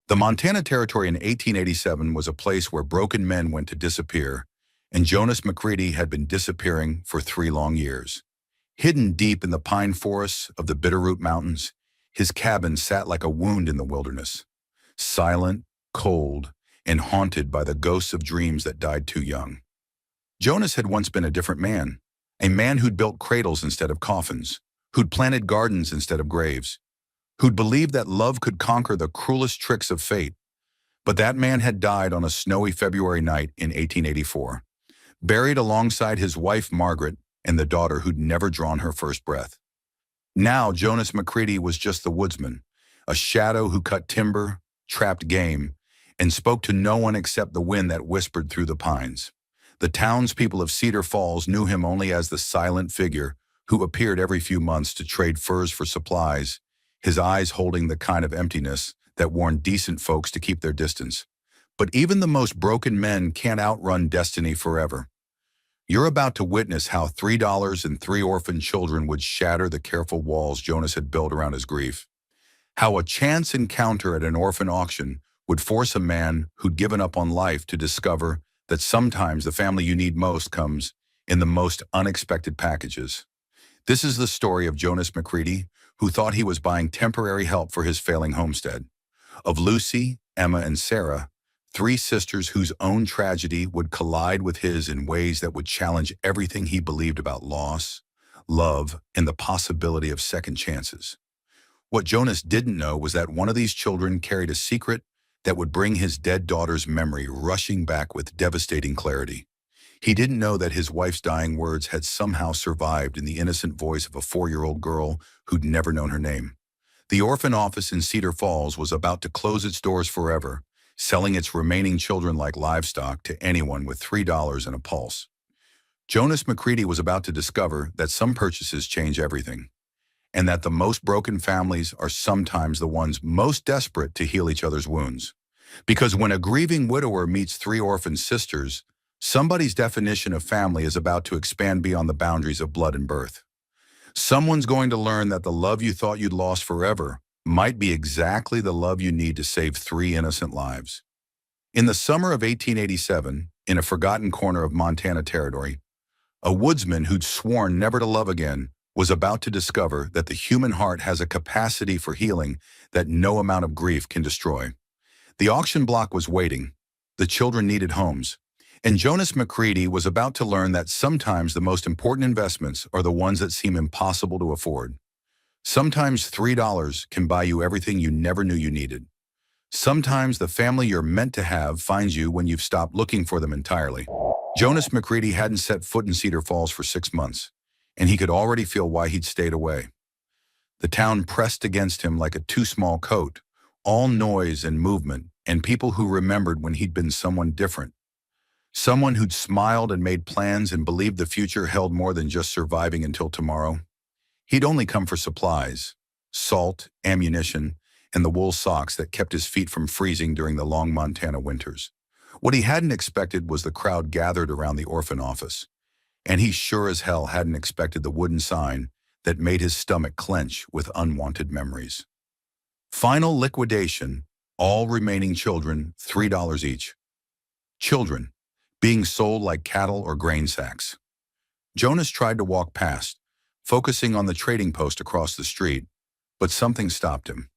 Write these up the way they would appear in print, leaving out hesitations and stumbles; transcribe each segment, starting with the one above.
The Montana Territory in 1887 was a place where broken men went to disappear, and Jonas McCready had been disappearing for 3 long years. Hidden deep in the pine forests of the Bitterroot Mountains, his cabin sat like a wound in the wilderness, silent, cold, and haunted by the ghosts of dreams that died too young. Jonas had once been a man who'd built cradles instead of coffins, who'd planted gardens instead of graves, who'd believed that love could conquer the cruelest tricks of fate. But that man had died on a snowy February night in 1884, buried alongside his wife Margaret and the daughter who'd never drawn her first breath. Now Jonas McCready was just the woodsman, a shadow who cut timber, trapped game, and spoke to no one except the wind that whispered through the pines. The townspeople of Cedar Falls knew him only as the silent figure who appeared every few months to trade furs for supplies, his eyes holding the kind of emptiness that warned decent folks to keep their distance. But even the most broken men can't outrun destiny forever. You're about to witness how $3 and 3 orphan children would shatter the careful walls Jonas had built around his grief. How a chance encounter at an orphan auction would force a man who'd given up on life to discover that sometimes the family you need most comes in the most unexpected packages. This is the story of Jonas McCready, who thought he was buying temporary help for his failing homestead. Of Lucy, Emma, and Sarah, 3 sisters whose own tragedy would collide with his in ways that would challenge everything he believed about loss, love, and the possibility of second chances. What Jonas didn't know was that one of these children carried a secret that would bring his dead daughter's memory rushing back with devastating clarity. He didn't know that his wife's dying words had somehow survived in the innocent voice of a 4-year-old girl who'd never known her name. The orphan office in Cedar Falls was about to close its doors forever, selling its remaining children like livestock to anyone with $3 and a pulse. Jonas McCready was about to discover that some purchases change everything, and that the most broken families are sometimes the ones most desperate to heal each other's wounds. Because when a grieving widower meets 3 orphan sisters, somebody's definition of family is about to expand beyond the boundaries of blood and birth. Someone's going to learn that the love you thought you'd lost forever might be exactly the love you need to save 3 innocent lives. In the summer of 1887, in a forgotten corner of Montana Territory, a woodsman who'd sworn never to love again was about to discover that the human heart has a capacity for healing that no amount of grief can destroy. The auction block was waiting. The children needed homes. And Jonas McCready was about to learn that sometimes the most important investments are the ones that seem impossible to afford. Sometimes $3 can buy you everything you never knew you needed. Sometimes the family you're meant to have finds you when you've stopped looking for them entirely. Jonas McCready hadn't set foot in Cedar Falls for 6 months, and he could already feel why he'd stayed away. The town pressed against him like a too-small coat, all noise and movement, and people who remembered when he'd been someone different. Someone who'd smiled and made plans and believed the future held more than just surviving until tomorrow. He'd only come for supplies, salt, ammunition, and the wool socks that kept his feet from freezing during the long Montana winters. What he hadn't expected was the crowd gathered around the orphan office, and he sure as hell hadn't expected the wooden sign that made his stomach clench with unwanted memories. Final liquidation, all remaining children, $3 each. Children, being sold like cattle or grain sacks. Jonas tried to walk past, focusing on the trading post across the street, but something stopped him.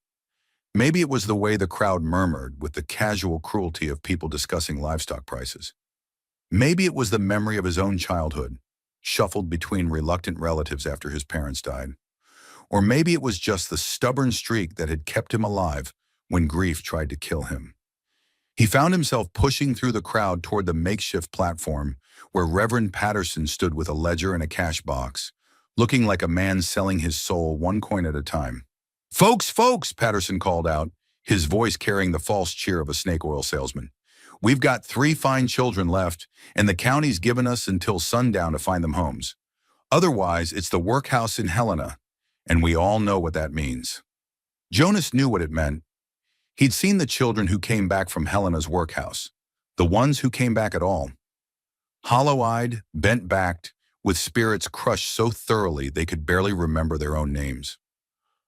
Maybe it was the way the crowd murmured with the casual cruelty of people discussing livestock prices. Maybe it was the memory of his own childhood, shuffled between reluctant relatives after his parents died. Or maybe it was just the stubborn streak that had kept him alive when grief tried to kill him. He found himself pushing through the crowd toward the makeshift platform where Reverend Patterson stood with a ledger and a cash box, looking like a man selling his soul 1 coin at a time. Folks, Patterson called out, his voice carrying the false cheer of a snake oil salesman. We've got 3 fine children left, and the county's given us until sundown to find them homes. Otherwise, it's the workhouse in Helena, and we all know what that means. Jonas knew what it meant. He'd seen the children who came back from Helena's workhouse, the ones who came back at all. Hollow-eyed, bent-backed, with spirits crushed so thoroughly they could barely remember their own names.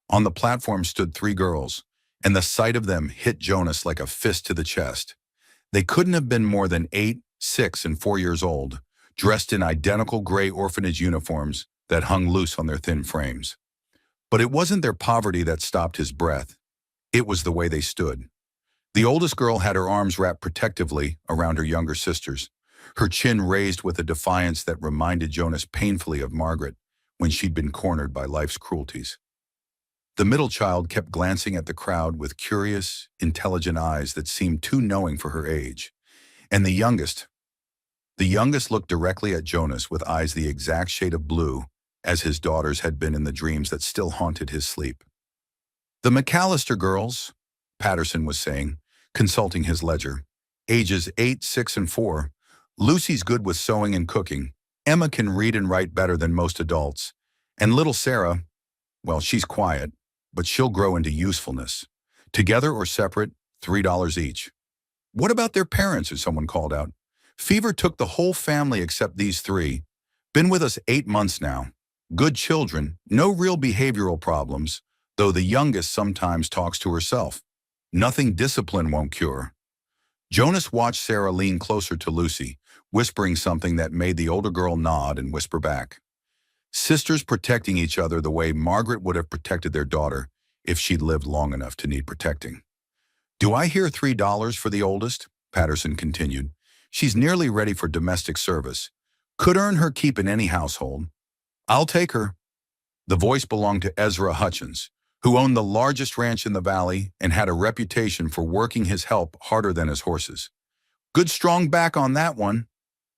On the platform stood 3 girls, and the sight of them hit Jonas like a fist to the chest. They couldn't have been more than 8, 6, and 4 years old, dressed in identical gray orphanage uniforms that hung loose on their thin frames. But it wasn't their poverty that stopped his breath. It was the way they stood. The oldest girl had her arms wrapped protectively around her younger sisters, her chin raised with a defiance that reminded Jonas painfully of Margaret when she'd been cornered by life's cruelties. The middle child kept glancing at the crowd with curious, intelligent eyes that seemed too knowing for her age. And the youngest looked directly at Jonas with eyes the exact shade of blue as his daughter's had been in the dreams that still haunted his sleep. "The McAllister girls," Patterson was saying, consulting his ledger. "Ages 8, 6, and 4. Lucy's good with sewing and cooking. Emma can read and write better than most adults. And little Sarah, well, she's quiet, but she'll grow into usefulness. Together or separate, $3 each." "What about their parents?" as someone called out. "Fever took the whole family except these 3. Been with us 8 months now. Good children, no real behavioral problems, though the youngest sometimes talks to herself. Nothing discipline won't cure." Jonas watched Sarah lean closer to Lucy, whispering something that made the older girl nod and whisper back. Sisters protecting each other the way Margaret would have protected their daughter if she'd lived long enough to need protecting. "Do I hear $3 for the oldest?" Patterson continued. "She's nearly ready for domestic service. Could earn her keep in any household. I'll take her." The voice belonged to Ezra Hutchins, who owned the largest ranch in the valley and had a reputation for working his help harder than his horses. "Good strong back on that one."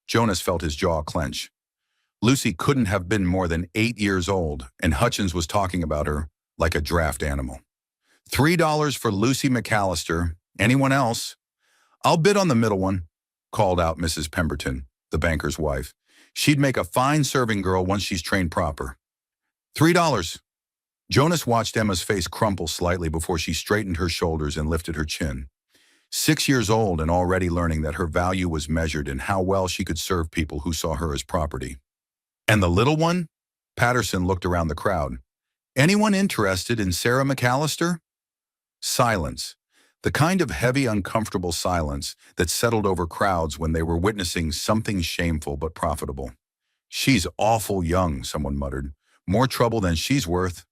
Jonas felt his jaw clench. Lucy couldn't have been more than 8 years old, and Hutchins was talking about her like a draft animal. $3 for Lucy McAllister. Anyone else?" "I'll bid on the middle one," called out Mrs. Pemberton, the banker's wife. "She'd make a fine serving girl once she's trained proper." $3. Jonas watched Emma's face crumple slightly before she straightened her shoulders and lifted her chin. 6 years old and already learning that her value was measured in how well she could serve people who saw her as property. "And the little one?" Patterson looked around the crowd. "Anyone interested in Sarah McAllister?" Silence. The kind of heavy, uncomfortable silence that settled over crowds when they were witnessing something shameful but profitable. "She's awful young," someone muttered. "More trouble than she's worth."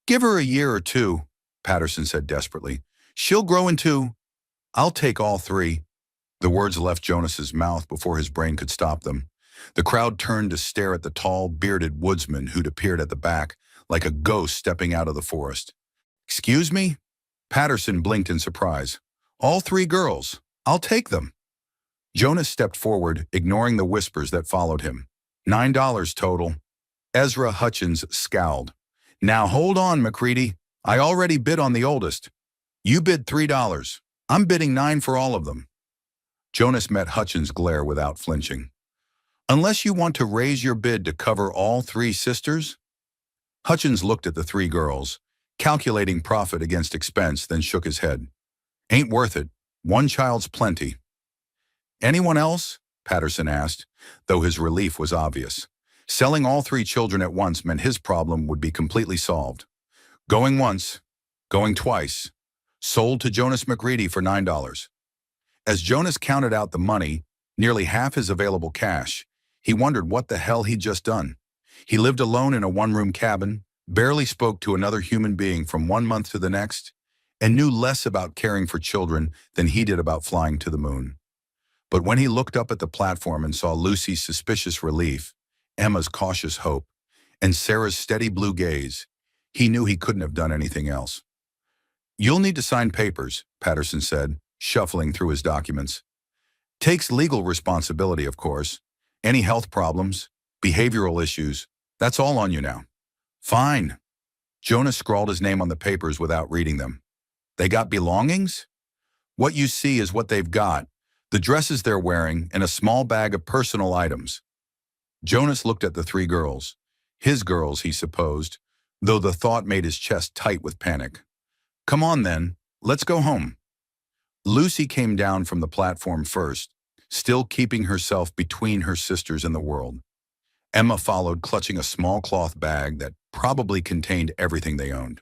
"Give her a year or 2, Patterson said desperately. "She'll grow into—" "I'll take all 3. The words left Jonas's mouth before his brain could stop them. The crowd turned to stare at the tall, bearded woodsman who'd appeared at the back, like a ghost stepping out of the forest. "Excuse me?" Patterson blinked in surprise. "All 3 girls. I'll take them." Jonas stepped forward, ignoring the whispers that followed him. $9 total. Ezra Hutchins scowled. "Now hold on, McCready. I already bid on the oldest. You bid $3. I'm bidding 9 for all of them." Jonas met Hutchins' glare without flinching. "Unless you want to raise your bid to cover all 3 sisters?" Hutchins looked at the 3 girls, calculating profit against expense, then shook his head. "Ain't worth it. 1 child's plenty." "Anyone else?" Patterson asked, though his relief was obvious. Selling all 3 children at once meant his problem would be completely solved. Going once, going twice. Sold to Jonas McCready for $9. As Jonas counted out the money, nearly half his available cash, he wondered what the hell he'd just done. He lived alone in a 1-room cabin, barely spoke to another human being from 1 month to the next, and knew less about caring for children than he did about flying to the moon. But when he looked up at the platform and saw Lucy's suspicious relief, Emma's cautious hope, and Sarah's steady blue gaze, he knew he couldn't have done anything else. "You'll need to sign papers," Patterson said, shuffling through his documents. "Takes legal responsibility, of course. Any health problems, behavioral issues, that's all on you now." "Fine." Jonas scrawled his name on the papers without reading them. "They got belongings?" "What you see is what they've got. The dresses they're wearing and a small bag of personal items." Jonas looked at the 3 girls. His girls, he supposed, though the thought made his chest tight with panic. "Come on then, let's go home." Lucy came down from the platform first, still keeping herself between her sisters and the world. Emma followed, clutching a small cloth bag that probably contained everything they owned.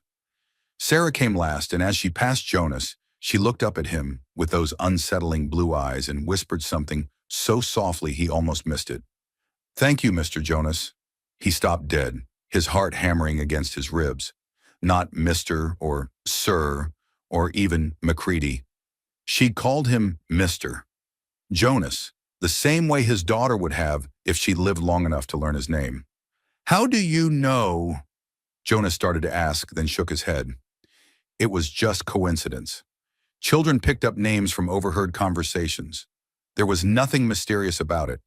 Sarah came last, and as she passed Jonas, she looked up at him with those unsettling blue eyes and whispered something so softly he almost missed it. "Thank you, Mr. Jonas." He stopped dead, his heart hammering against his ribs. Not Mr. or Sir or even Macready. She'd called him Mr. Jonas, the same way his daughter would have if she'd lived long enough to learn his name. "How do you know?" Jonas started to ask, then shook his head. It was just coincidence. Children picked up names from overheard conversations. There was nothing mysterious about it.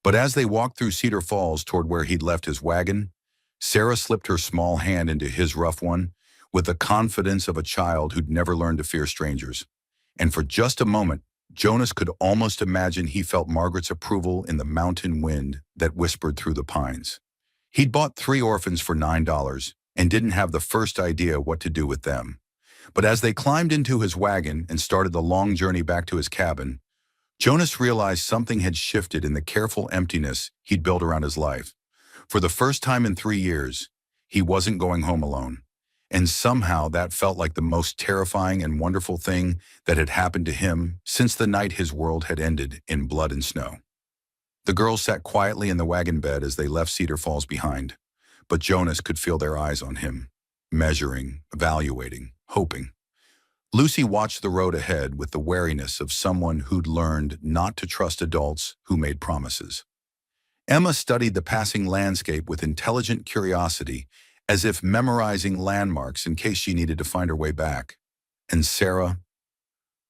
But as they walked through Cedar Falls toward where he'd left his wagon, Sarah slipped her small hand into his rough one with the confidence of a child who'd never learned to fear strangers. And for just a moment, Jonas could almost imagine he felt Margaret's approval in the mountain wind that whispered through the pines. He'd bought 3 orphans for $9 and didn't have the first idea what to do with them. But as they climbed into his wagon and started the long journey back to his cabin, Jonas realized something had shifted in the careful emptiness he'd built around his life. For the first time in 3 years, he wasn't going home alone. And somehow that felt like the most terrifying and wonderful thing that had happened to him since the night his world had ended in blood and snow. The girls sat quietly in the wagon bed as they left Cedar Falls behind, but Jonas could feel their eyes on him, measuring, evaluating, hoping. Lucy watched the road ahead with the wariness of someone who'd learned not to trust adults who made promises. Emma studied the passing landscape with intelligent curiosity, as if memorizing landmarks in case she needed to find her way back. And Sarah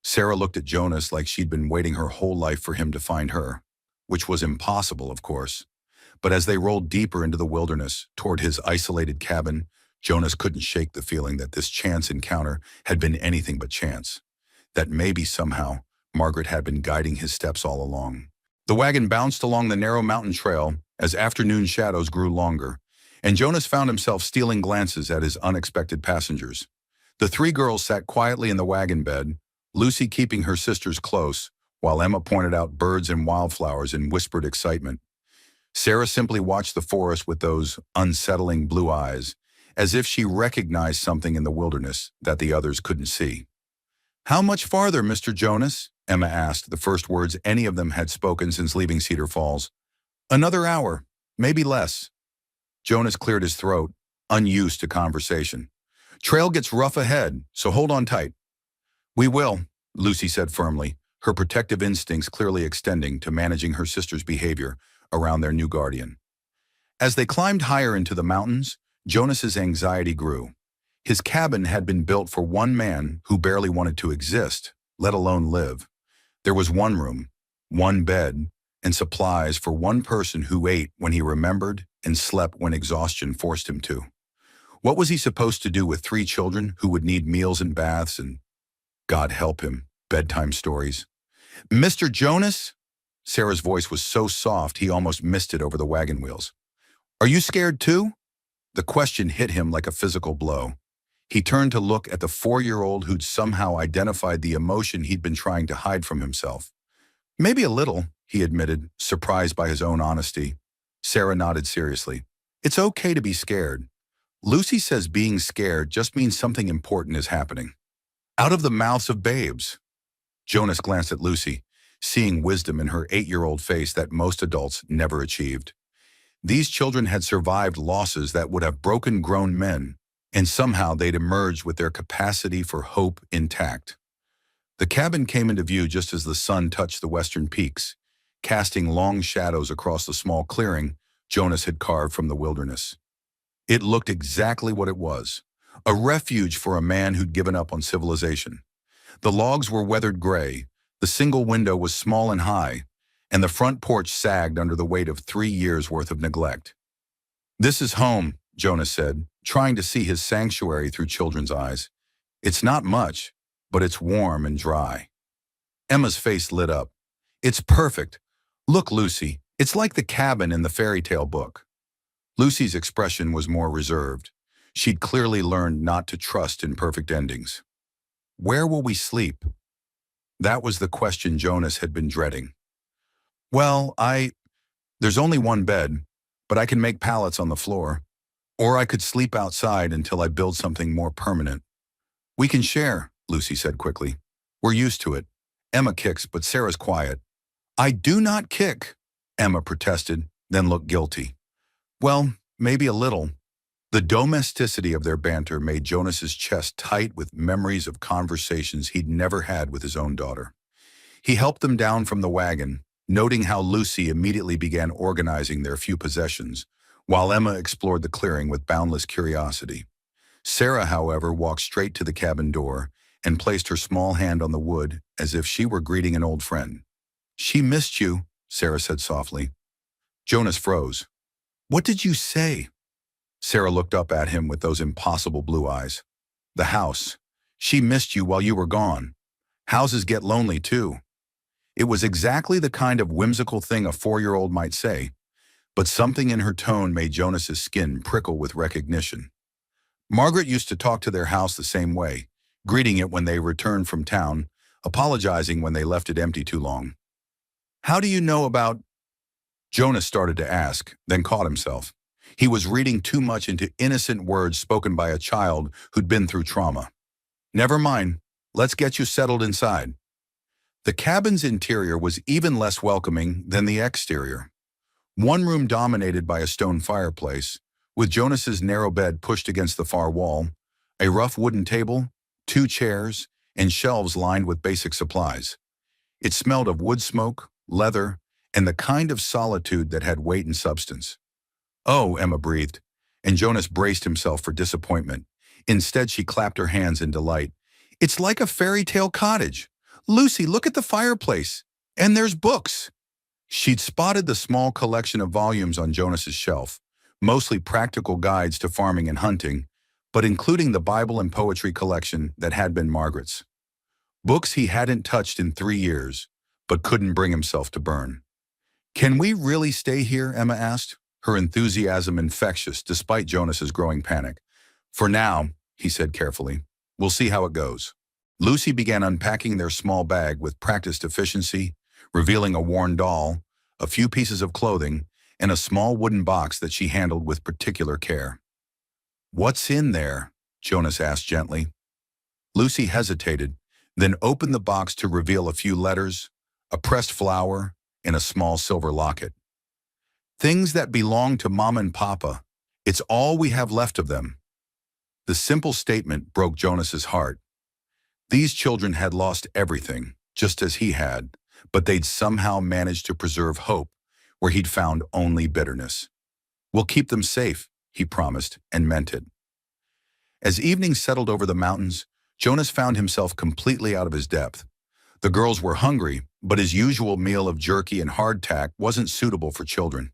looked at Jonas like she'd been waiting her whole life for him to find her, which was impossible, of course. But as they rolled deeper into the wilderness toward his isolated cabin, Jonas couldn't shake the feeling that this chance encounter had been anything but chance. That maybe somehow Margaret had been guiding his steps all along. The wagon bounced along the narrow mountain trail as afternoon shadows grew longer, and Jonas found himself stealing glances at his unexpected passengers. The 3 girls sat quietly in the wagon bed, Lucy keeping her sisters close, while Emma pointed out birds and wildflowers in whispered excitement. Sarah simply watched the forest with those unsettling blue eyes, as if she recognized something in the wilderness that the others couldn't see. "How much farther, Mr. Jonas?" Emma asked, the first words any of them had spoken since leaving Cedar Falls. "Another hour, maybe less." Jonas cleared his throat, unused to conversation. "Trail gets rough ahead, so hold on tight." "We will," Lucy said firmly, her protective instincts clearly extending to managing her sister's behavior around their new guardian. As they climbed higher into the mountains, Jonas's anxiety grew. His cabin had been built for one man who barely wanted to exist, let alone live. There was one room, one bed, and supplies for one person who ate when he remembered and slept when exhaustion forced him to. What was he supposed to do with 3 children who would need meals and baths and, God help him, bedtime stories? "Mr. Jonas?" Sarah's voice was so soft he almost missed it over the wagon wheels. "Are you scared too?" The question hit him like a physical blow. He turned to look at the 4-year-old who'd somehow identified the emotion he'd been trying to hide from himself. "Maybe a little," he admitted, surprised by his own honesty. Sarah nodded seriously. "It's okay to be scared. Lucy says being scared just means something important is happening." "Out of the mouths of babes." Jonas glanced at Lucy, seeing wisdom in her 8-year-old face that most adults never achieved. These children had survived losses that would have broken grown men, and somehow they'd emerged with their capacity for hope intact. The cabin came into view just as the sun touched the western peaks, casting long shadows across the small clearing Jonas had carved from the wilderness. It looked exactly what it was, a refuge for a man who'd given up on civilization. The logs were weathered gray, the single window was small and high, and the front porch sagged under the weight of 3 years' worth of neglect. "This is home," Jonas said, trying to see his sanctuary through children's eyes. "It's not much, but it's warm and dry." Emma's face lit up. "It's perfect. Look, Lucy, it's like the cabin in the fairy tale book." Lucy's expression was more reserved. She'd clearly learned not to trust in perfect endings. "Where will we sleep?" That was the question Jonas had been dreading. "Well, there's only one bed, but I can make pallets on the floor. Or I could sleep outside until I build something more permanent." We can share, Lucy said quickly. We're used to it. Emma kicks, but Sarah's quiet. I do not kick, Emma protested, then looked guilty. Well, maybe a little. The domesticity of their banter made Jonas's chest tight with memories of conversations he'd never had with his own daughter. He helped them down from the wagon, noting how Lucy immediately began organizing their few possessions, while Emma explored the clearing with boundless curiosity. Sarah, however, walked straight to the cabin door and placed her small hand on the wood as if she were greeting an old friend. She missed you, Sarah said softly. Jonas froze. What did you say? Sarah looked up at him with those impossible blue eyes. The house. She missed you while you were gone. Houses get lonely too. It was exactly the kind of whimsical thing a 4-year-old might say, but something in her tone made Jonas's skin prickle with recognition. Margaret used to talk to their house the same way, greeting it when they returned from town, apologizing when they left it empty too long. How do you know about? Jonas started to ask, then caught himself. He was reading too much into innocent words spoken by a child who'd been through trauma. Never mind, let's get you settled inside. The cabin's interior was even less welcoming than the exterior. One room dominated by a stone fireplace, with Jonas's narrow bed pushed against the far wall, a rough wooden table, 2 chairs, and shelves lined with basic supplies. It smelled of wood smoke, leather, and the kind of solitude that had weight and substance. Oh, Emma breathed, and Jonas braced himself for disappointment. Instead, she clapped her hands in delight. It's like a fairy tale cottage. Lucy, look at the fireplace. And there's books. She'd spotted the small collection of volumes on Jonas's shelf, mostly practical guides to farming and hunting, but including the Bible and poetry collection that had been Margaret's. Books he hadn't touched in 3 years, but couldn't bring himself to burn. Can we really stay here? Emma asked, her enthusiasm infectious despite Jonas's growing panic. For now, he said carefully, we'll see how it goes. Lucy began unpacking their small bag with practiced efficiency, revealing a worn doll, a few pieces of clothing, and a small wooden box that she handled with particular care. What's in there? Jonas asked gently. Lucy hesitated, then opened the box to reveal a few letters, a pressed flower, and a small silver locket. Things that belong to Mom and Papa. It's all we have left of them. The simple statement broke Jonas's heart. These children had lost everything, just as he had, but they'd somehow managed to preserve hope where he'd found only bitterness. We'll keep them safe, he promised, and meant it. As evening settled over the mountains, Jonas found himself completely out of his depth. The girls were hungry, but his usual meal of jerky and hardtack wasn't suitable for children.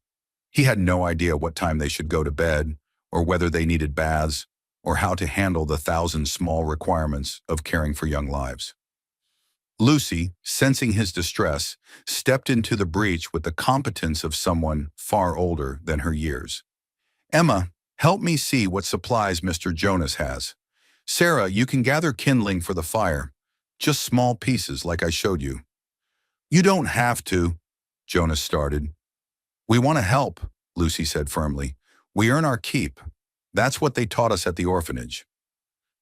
He had no idea what time they should go to bed, or whether they needed baths, or how to handle the 1,000 small requirements of caring for young lives. Lucy, sensing his distress, stepped into the breach with the competence of someone far older than her years. Emma, help me see what supplies Mr. Jonas has. Sarah, you can gather kindling for the fire. Just small pieces like I showed you. You don't have to, Jonas started. We want to help, Lucy said firmly. We earn our keep. That's what they taught us at the orphanage.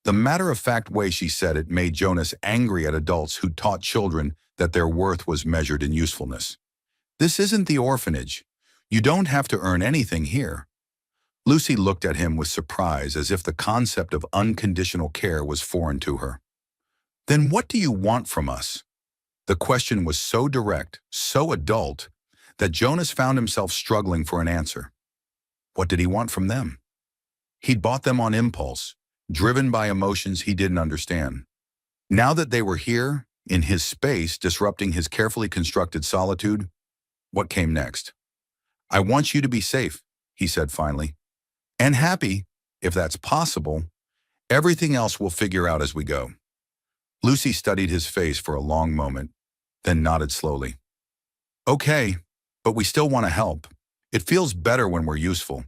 The matter-of-fact way she said it made Jonas angry at adults who taught children that their worth was measured in usefulness. This isn't the orphanage. You don't have to earn anything here. Lucy looked at him with surprise, as if the concept of unconditional care was foreign to her. Then what do you want from us? The question was so direct, so adult, that Jonas found himself struggling for an answer. What did he want from them? He'd bought them on impulse, driven by emotions he didn't understand. Now that they were here, in his space, disrupting his carefully constructed solitude, what came next? I want you to be safe, he said finally. And happy, if that's possible. Everything else we'll figure out as we go. Lucy studied his face for a long moment, then nodded slowly. Okay, but we still want to help. It feels better when we're useful.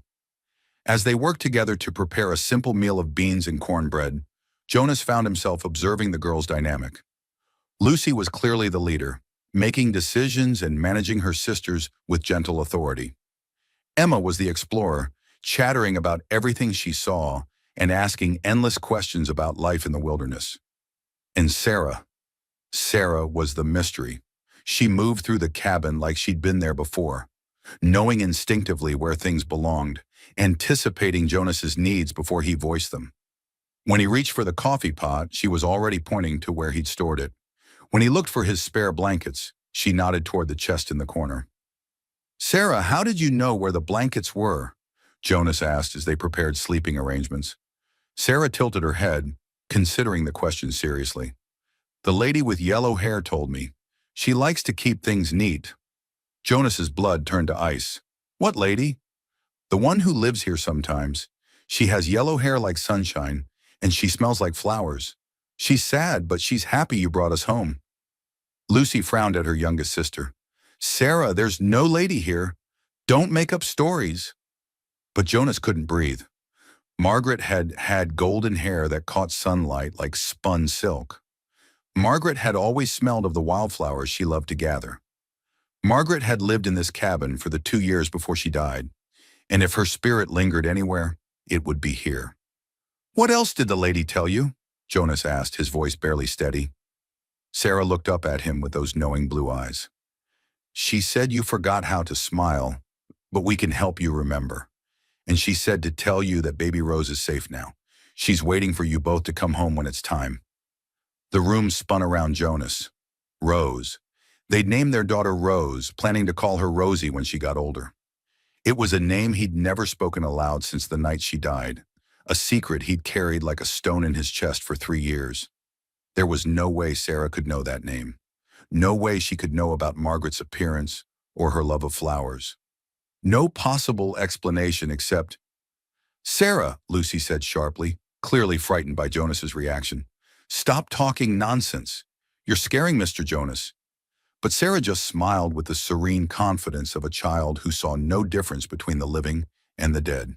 As they worked together to prepare a simple meal of beans and cornbread, Jonas found himself observing the girls' dynamic. Lucy was clearly the leader, making decisions and managing her sisters with gentle authority. Emma was the explorer, chattering about everything she saw and asking endless questions about life in the wilderness. And Sarah was the mystery. She moved through the cabin like she'd been there before, knowing instinctively where things belonged, anticipating Jonas's needs before he voiced them. When he reached for the coffee pot, she was already pointing to where he'd stored it. When he looked for his spare blankets, she nodded toward the chest in the corner. "Sarah, how did you know where the blankets were?" Jonas asked as they prepared sleeping arrangements. Sarah tilted her head, considering the question seriously. "The lady with yellow hair told me. She likes to keep things neat." Jonas's blood turned to ice. "What lady?" "The one who lives here sometimes. She has yellow hair like sunshine, and she smells like flowers. She's sad, but she's happy you brought us home." Lucy frowned at her youngest sister. "Sarah, there's no lady here. Don't make up stories." But Jonas couldn't breathe. Margaret had golden hair that caught sunlight like spun silk. Margaret had always smelled of the wildflowers she loved to gather. Margaret had lived in this cabin for the 2 years before she died, and if her spirit lingered anywhere, it would be here. "What else did the lady tell you?" Jonas asked, his voice barely steady. Sarah looked up at him with those knowing blue eyes. "She said you forgot how to smile, but we can help you remember. And she said to tell you that baby Rose is safe now. She's waiting for you both to come home when it's time." The room spun around Jonas. Rose. They'd named their daughter Rose, planning to call her Rosie when she got older. It was a name he'd never spoken aloud since the night she died, a secret he'd carried like a stone in his chest for 3 years. There was no way Sarah could know that name. No way she could know about Margaret's appearance or her love of flowers. No possible explanation except, "Sarah," Lucy said sharply, clearly frightened by Jonas's reaction. "Stop talking nonsense. You're scaring Mr. Jonas." But Sarah just smiled with the serene confidence of a child who saw no difference between the living and the dead.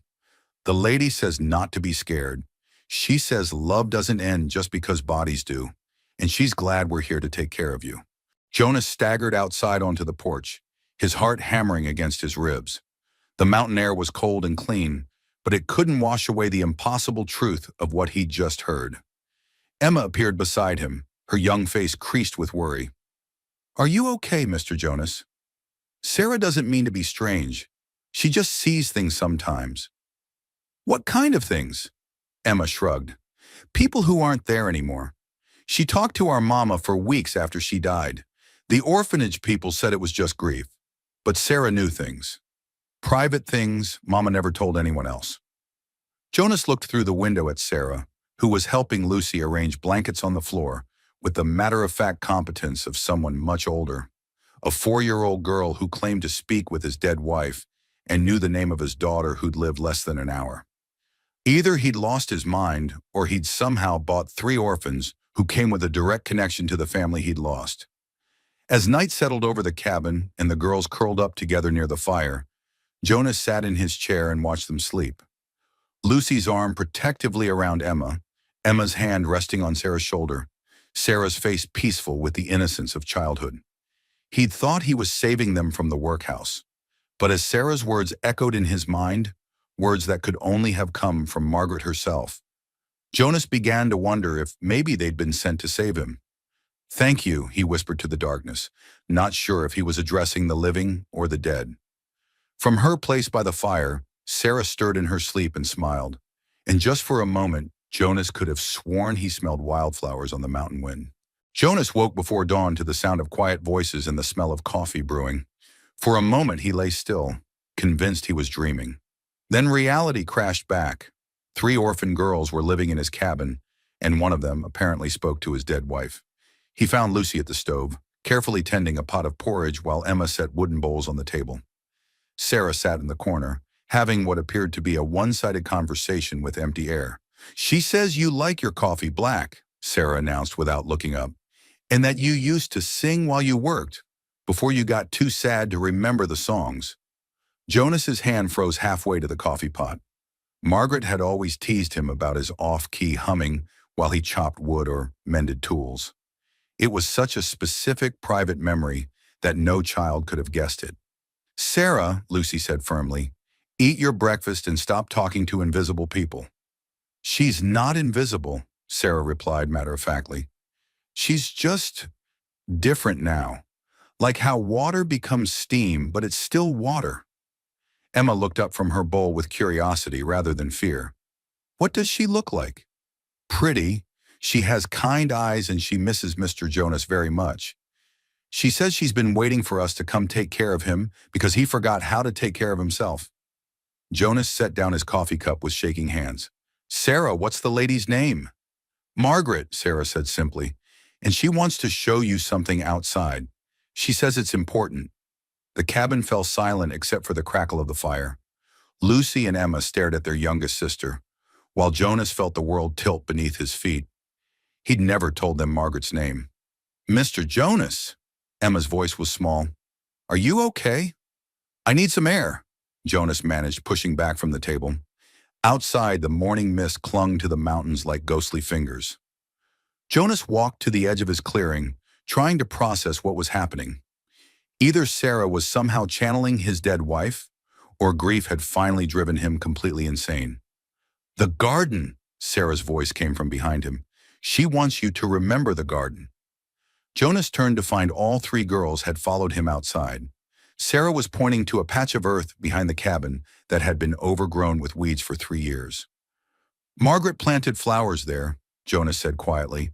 "The lady says not to be scared. She says love doesn't end just because bodies do, and she's glad we're here to take care of you." Jonas staggered outside onto the porch, his heart hammering against his ribs. The mountain air was cold and clean, but it couldn't wash away the impossible truth of what he'd just heard. Emma appeared beside him, her young face creased with worry. "Are you okay, Mr. Jonas?" "Sarah doesn't mean to be strange. She just sees things sometimes." "What kind of things?" Emma shrugged. "People who aren't there anymore. She talked to our mama for weeks after she died. The orphanage people said it was just grief, but Sarah knew things. Private things Mama never told anyone else." Jonas looked through the window at Sarah, who was helping Lucy arrange blankets on the floor with the matter-of-fact competence of someone much older, a 4-year-old girl who claimed to speak with his dead wife and knew the name of his daughter who'd lived less than an hour. Either he'd lost his mind or he'd somehow bought 3 orphans who came with a direct connection to the family he'd lost. As night settled over the cabin and the girls curled up together near the fire, Jonas sat in his chair and watched them sleep. Lucy's arm protectively around Emma, Emma's hand resting on Sarah's shoulder, Sarah's face peaceful with the innocence of childhood. He'd thought he was saving them from the workhouse, but as Sarah's words echoed in his mind, words that could only have come from Margaret herself, Jonas began to wonder if maybe they'd been sent to save him. "Thank you," he whispered to the darkness, not sure if he was addressing the living or the dead. From her place by the fire, Sarah stirred in her sleep and smiled, and just for a moment, Jonas could have sworn he smelled wildflowers on the mountain wind. Jonas woke before dawn to the sound of quiet voices and the smell of coffee brewing. For a moment he lay still, convinced he was dreaming. Then reality crashed back. 3 orphan girls were living in his cabin, and one of them apparently spoke to his dead wife. He found Lucy at the stove, carefully tending a pot of porridge while Emma set wooden bowls on the table. Sarah sat in the corner, having what appeared to be a one-sided conversation with empty air. "She says you like your coffee black," Sarah announced without looking up, "and that you used to sing while you worked, before you got too sad to remember the songs." Jonas's hand froze halfway to the coffee pot. Margaret had always teased him about his off-key humming while he chopped wood or mended tools. It was such a specific private memory that no child could have guessed it. "Sarah," Lucy said firmly, "eat your breakfast and stop talking to invisible people." She's not invisible, Sarah replied matter-of-factly. She's just different now. Like how water becomes steam, but it's still water. Emma looked up from her bowl with curiosity rather than fear. What does she look like? Pretty. She has kind eyes and she misses Mr. Jonas very much. She says she's been waiting for us to come take care of him because he forgot how to take care of himself. Jonas set down his coffee cup with shaking hands. Sarah, what's the lady's name? Margaret, Sarah said simply, and she wants to show you something outside. She says it's important. The cabin fell silent except for the crackle of the fire. Lucy and Emma stared at their youngest sister, while Jonas felt the world tilt beneath his feet. He'd never told them Margaret's name. Mr. Jonas! Emma's voice was small. Are you okay? I need some air, Jonas managed, pushing back from the table. Outside, the morning mist clung to the mountains like ghostly fingers. Jonas walked to the edge of his clearing, trying to process what was happening. Either Sarah was somehow channeling his dead wife, or grief had finally driven him completely insane. The garden, Sarah's voice came from behind him. She wants you to remember the garden. Jonas turned to find all three girls had followed him outside. Sarah was pointing to a patch of earth behind the cabin that had been overgrown with weeds for 3 years. Margaret planted flowers there, Jonas said quietly,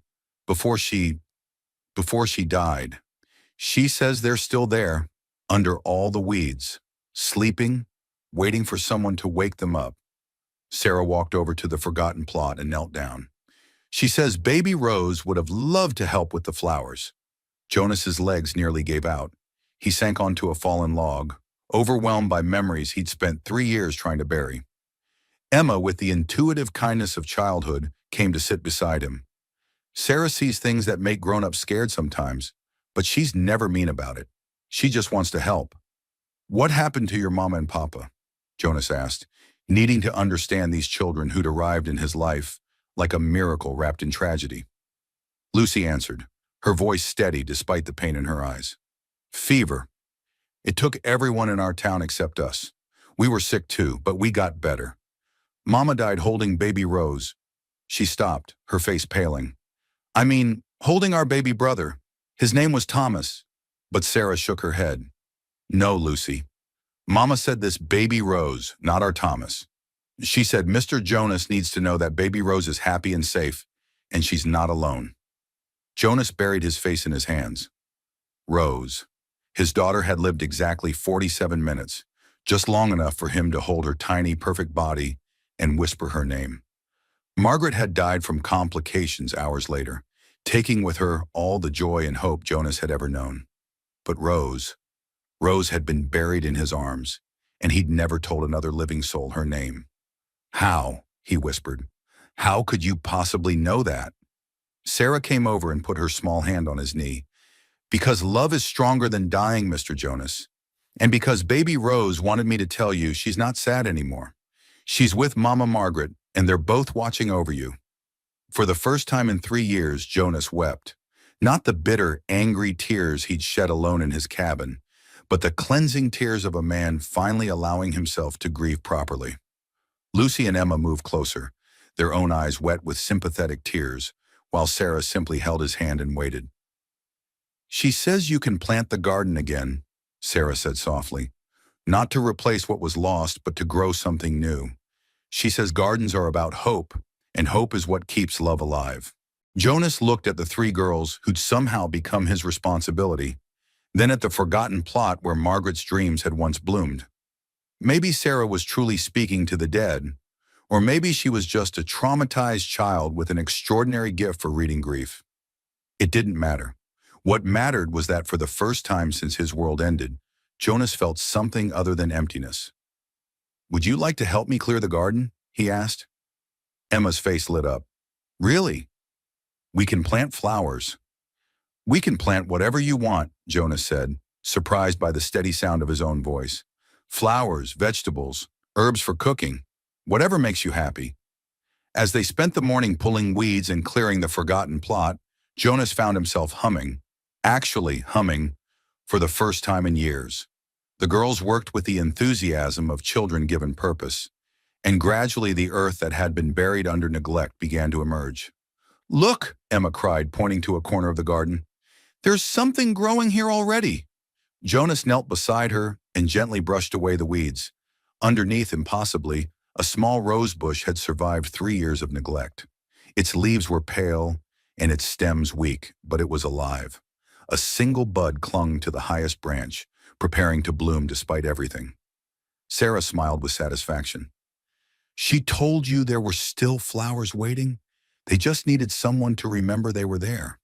before she died. She says they're still there, under all the weeds, sleeping, waiting for someone to wake them up. Sarah walked over to the forgotten plot and knelt down. She says baby Rose would have loved to help with the flowers. Jonas's legs nearly gave out. He sank onto a fallen log, overwhelmed by memories he'd spent 3 years trying to bury. Emma, with the intuitive kindness of childhood, came to sit beside him. Sarah sees things that make grown-ups scared sometimes, but she's never mean about it. She just wants to help. What happened to your mama and papa? Jonas asked, needing to understand these children who'd arrived in his life like a miracle wrapped in tragedy. Lucy answered, her voice steady despite the pain in her eyes. Fever. It took everyone in our town except us. We were sick too, but we got better. Mama died holding baby Rose. She stopped, her face paling. I mean, holding our baby brother. His name was Thomas. But Sarah shook her head. No, Lucy. Mama said this baby Rose, not our Thomas. She said Mr. Jonas needs to know that baby Rose is happy and safe, and she's not alone. Jonas buried his face in his hands. Rose. His daughter had lived exactly 47 minutes, just long enough for him to hold her tiny, perfect body and whisper her name. Margaret had died from complications hours later, taking with her all the joy and hope Jonas had ever known. But Rose had been buried in his arms, and he'd never told another living soul her name. How? He whispered. How could you possibly know that? Sarah came over and put her small hand on his knee. Because love is stronger than dying, Mr. Jonas. And because baby Rose wanted me to tell you she's not sad anymore. She's with Mama Margaret, and they're both watching over you. For the first time in 3 years, Jonas wept. Not the bitter, angry tears he'd shed alone in his cabin, but the cleansing tears of a man finally allowing himself to grieve properly. Lucy and Emma moved closer, their own eyes wet with sympathetic tears, while Sarah simply held his hand and waited. She says you can plant the garden again, Sarah said softly. Not to replace what was lost, but to grow something new. She says gardens are about hope, and hope is what keeps love alive. Jonas looked at the 3 girls who'd somehow become his responsibility, then at the forgotten plot where Margaret's dreams had once bloomed. Maybe Sarah was truly speaking to the dead, or maybe she was just a traumatized child with an extraordinary gift for reading grief. It didn't matter. What mattered was that for the first time since his world ended, Jonas felt something other than emptiness. Would you like to help me clear the garden? He asked. Emma's face lit up. Really? We can plant flowers. We can plant whatever you want, Jonas said, surprised by the steady sound of his own voice. Flowers, vegetables, herbs for cooking, whatever makes you happy. As they spent the morning pulling weeds and clearing the forgotten plot, Jonas found himself humming, actually humming, for the first time in years. The girls worked with the enthusiasm of children given purpose, and gradually the earth that had been buried under neglect began to emerge. "Look," Emma cried, pointing to a corner of the garden. "There's something growing here already." Jonas knelt beside her and gently brushed away the weeds. Underneath, impossibly, a small rose bush had survived 3 years of neglect. Its leaves were pale and its stems weak, but it was alive. A single bud clung to the highest branch, preparing to bloom despite everything. Sarah smiled with satisfaction. "She told you there were still flowers waiting? They just needed someone to remember they were there."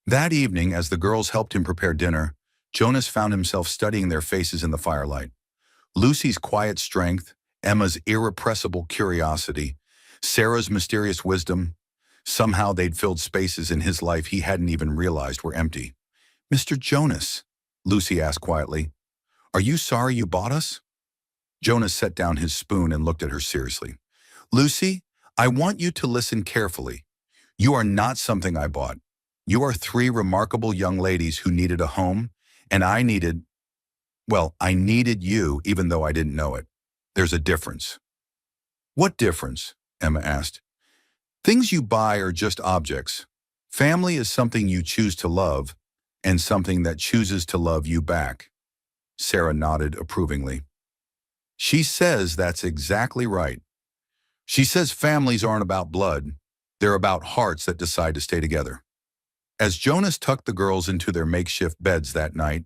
That evening, as the girls helped him prepare dinner, Jonas found himself studying their faces in the firelight. Lucy's quiet strength, Emma's irrepressible curiosity, Sarah's mysterious wisdom. Somehow they'd filled spaces in his life he hadn't even realized were empty. "Mr. Jonas," Lucy asked quietly, "are you sorry you bought us?" Jonas set down his spoon and looked at her seriously. "Lucy, I want you to listen carefully. You are not something I bought. You are three remarkable young ladies who needed a home, and I needed you even though I didn't know it. There's a difference." "What difference?" Emma asked. "Things you buy are just objects. Family is something you choose to love, and something that chooses to love you back." Sarah nodded approvingly. "She says that's exactly right. She says families aren't about blood. They're about hearts that decide to stay together." As Jonas tucked the girls into their makeshift beds that night,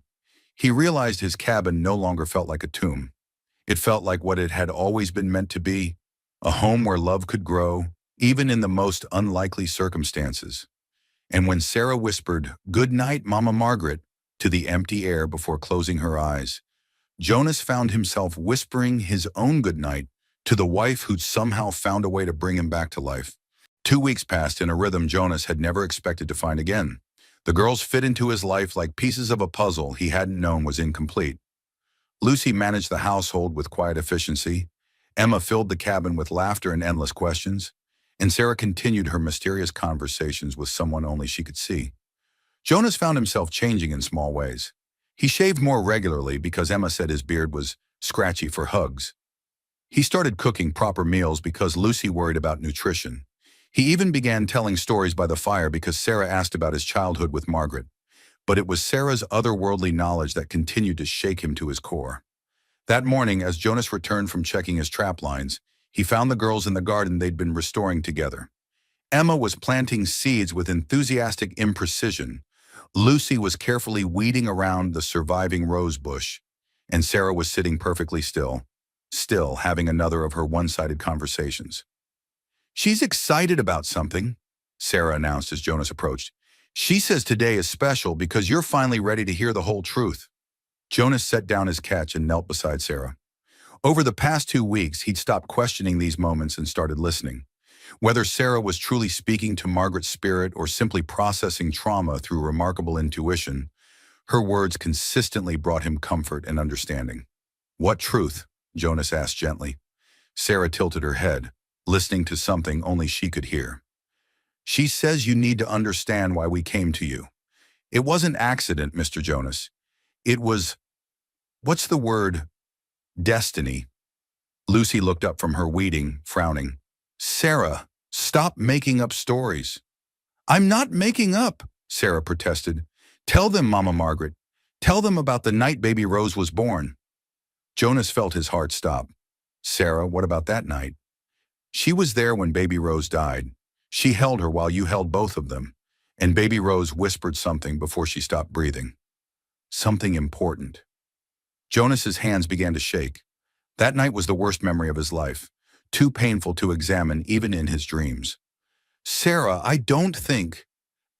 he realized his cabin no longer felt like a tomb. It felt like what it had always been meant to be, a home where love could grow, even in the most unlikely circumstances. And when Sarah whispered, "Good night, Mama Margaret," to the empty air before closing her eyes, Jonas found himself whispering his own good night to the wife who'd somehow found a way to bring him back to life. 2 weeks passed in a rhythm Jonas had never expected to find again. The girls fit into his life like pieces of a puzzle he hadn't known was incomplete. Lucy managed the household with quiet efficiency. Emma filled the cabin with laughter and endless questions. And Sarah continued her mysterious conversations with someone only she could see. Jonas found himself changing in small ways. He shaved more regularly because Emma said his beard was scratchy for hugs. He started cooking proper meals because Lucy worried about nutrition. He even began telling stories by the fire because Sarah asked about his childhood with Margaret. But it was Sarah's otherworldly knowledge that continued to shake him to his core. That morning, as Jonas returned from checking his trap lines, he found the girls in the garden they'd been restoring together. Emma was planting seeds with enthusiastic imprecision. Lucy was carefully weeding around the surviving rose bush, and Sarah was sitting perfectly still having another of her one-sided conversations. "She's excited about something," Sarah announced as Jonas approached. "She says today is special because you're finally ready to hear the whole truth." Jonas set down his catch and knelt beside Sarah. Over the past 2 weeks, he'd stopped questioning these moments and started listening. Whether Sarah was truly speaking to Margaret's spirit or simply processing trauma through remarkable intuition, her words consistently brought him comfort and understanding. "What truth?" Jonas asked gently. Sarah tilted her head, listening to something only she could hear. "She says you need to understand why we came to you. It wasn't accident, Mr. Jonas. It was, what's the word? Destiny." Lucy looked up from her weeding, frowning. "Sarah, stop making up stories." "I'm not making up," Sarah protested. "Tell them, Mama Margaret. Tell them about the night baby Rose was born." Jonas felt his heart stop. "Sarah, what about that night?" "She was there when baby Rose died. She held her while you held both of them, and baby Rose whispered something before she stopped breathing. Something important." Jonas's hands began to shake. That night was the worst memory of his life, too painful to examine even in his dreams. "Sarah, I don't think—"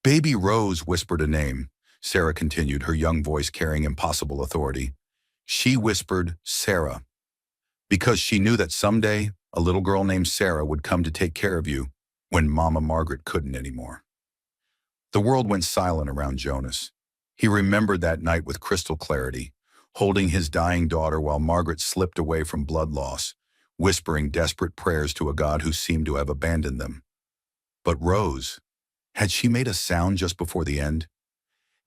"Baby Rose whispered a name," Sarah continued, her young voice carrying impossible authority. "She whispered Sarah, because she knew that someday a little girl named Sarah would come to take care of you when Mama Margaret couldn't anymore." The world went silent around Jonas. He remembered that night with crystal clarity, holding his dying daughter while Margaret slipped away from blood loss, whispering desperate prayers to a God who seemed to have abandoned them. But Rose, had she made a sound just before the end?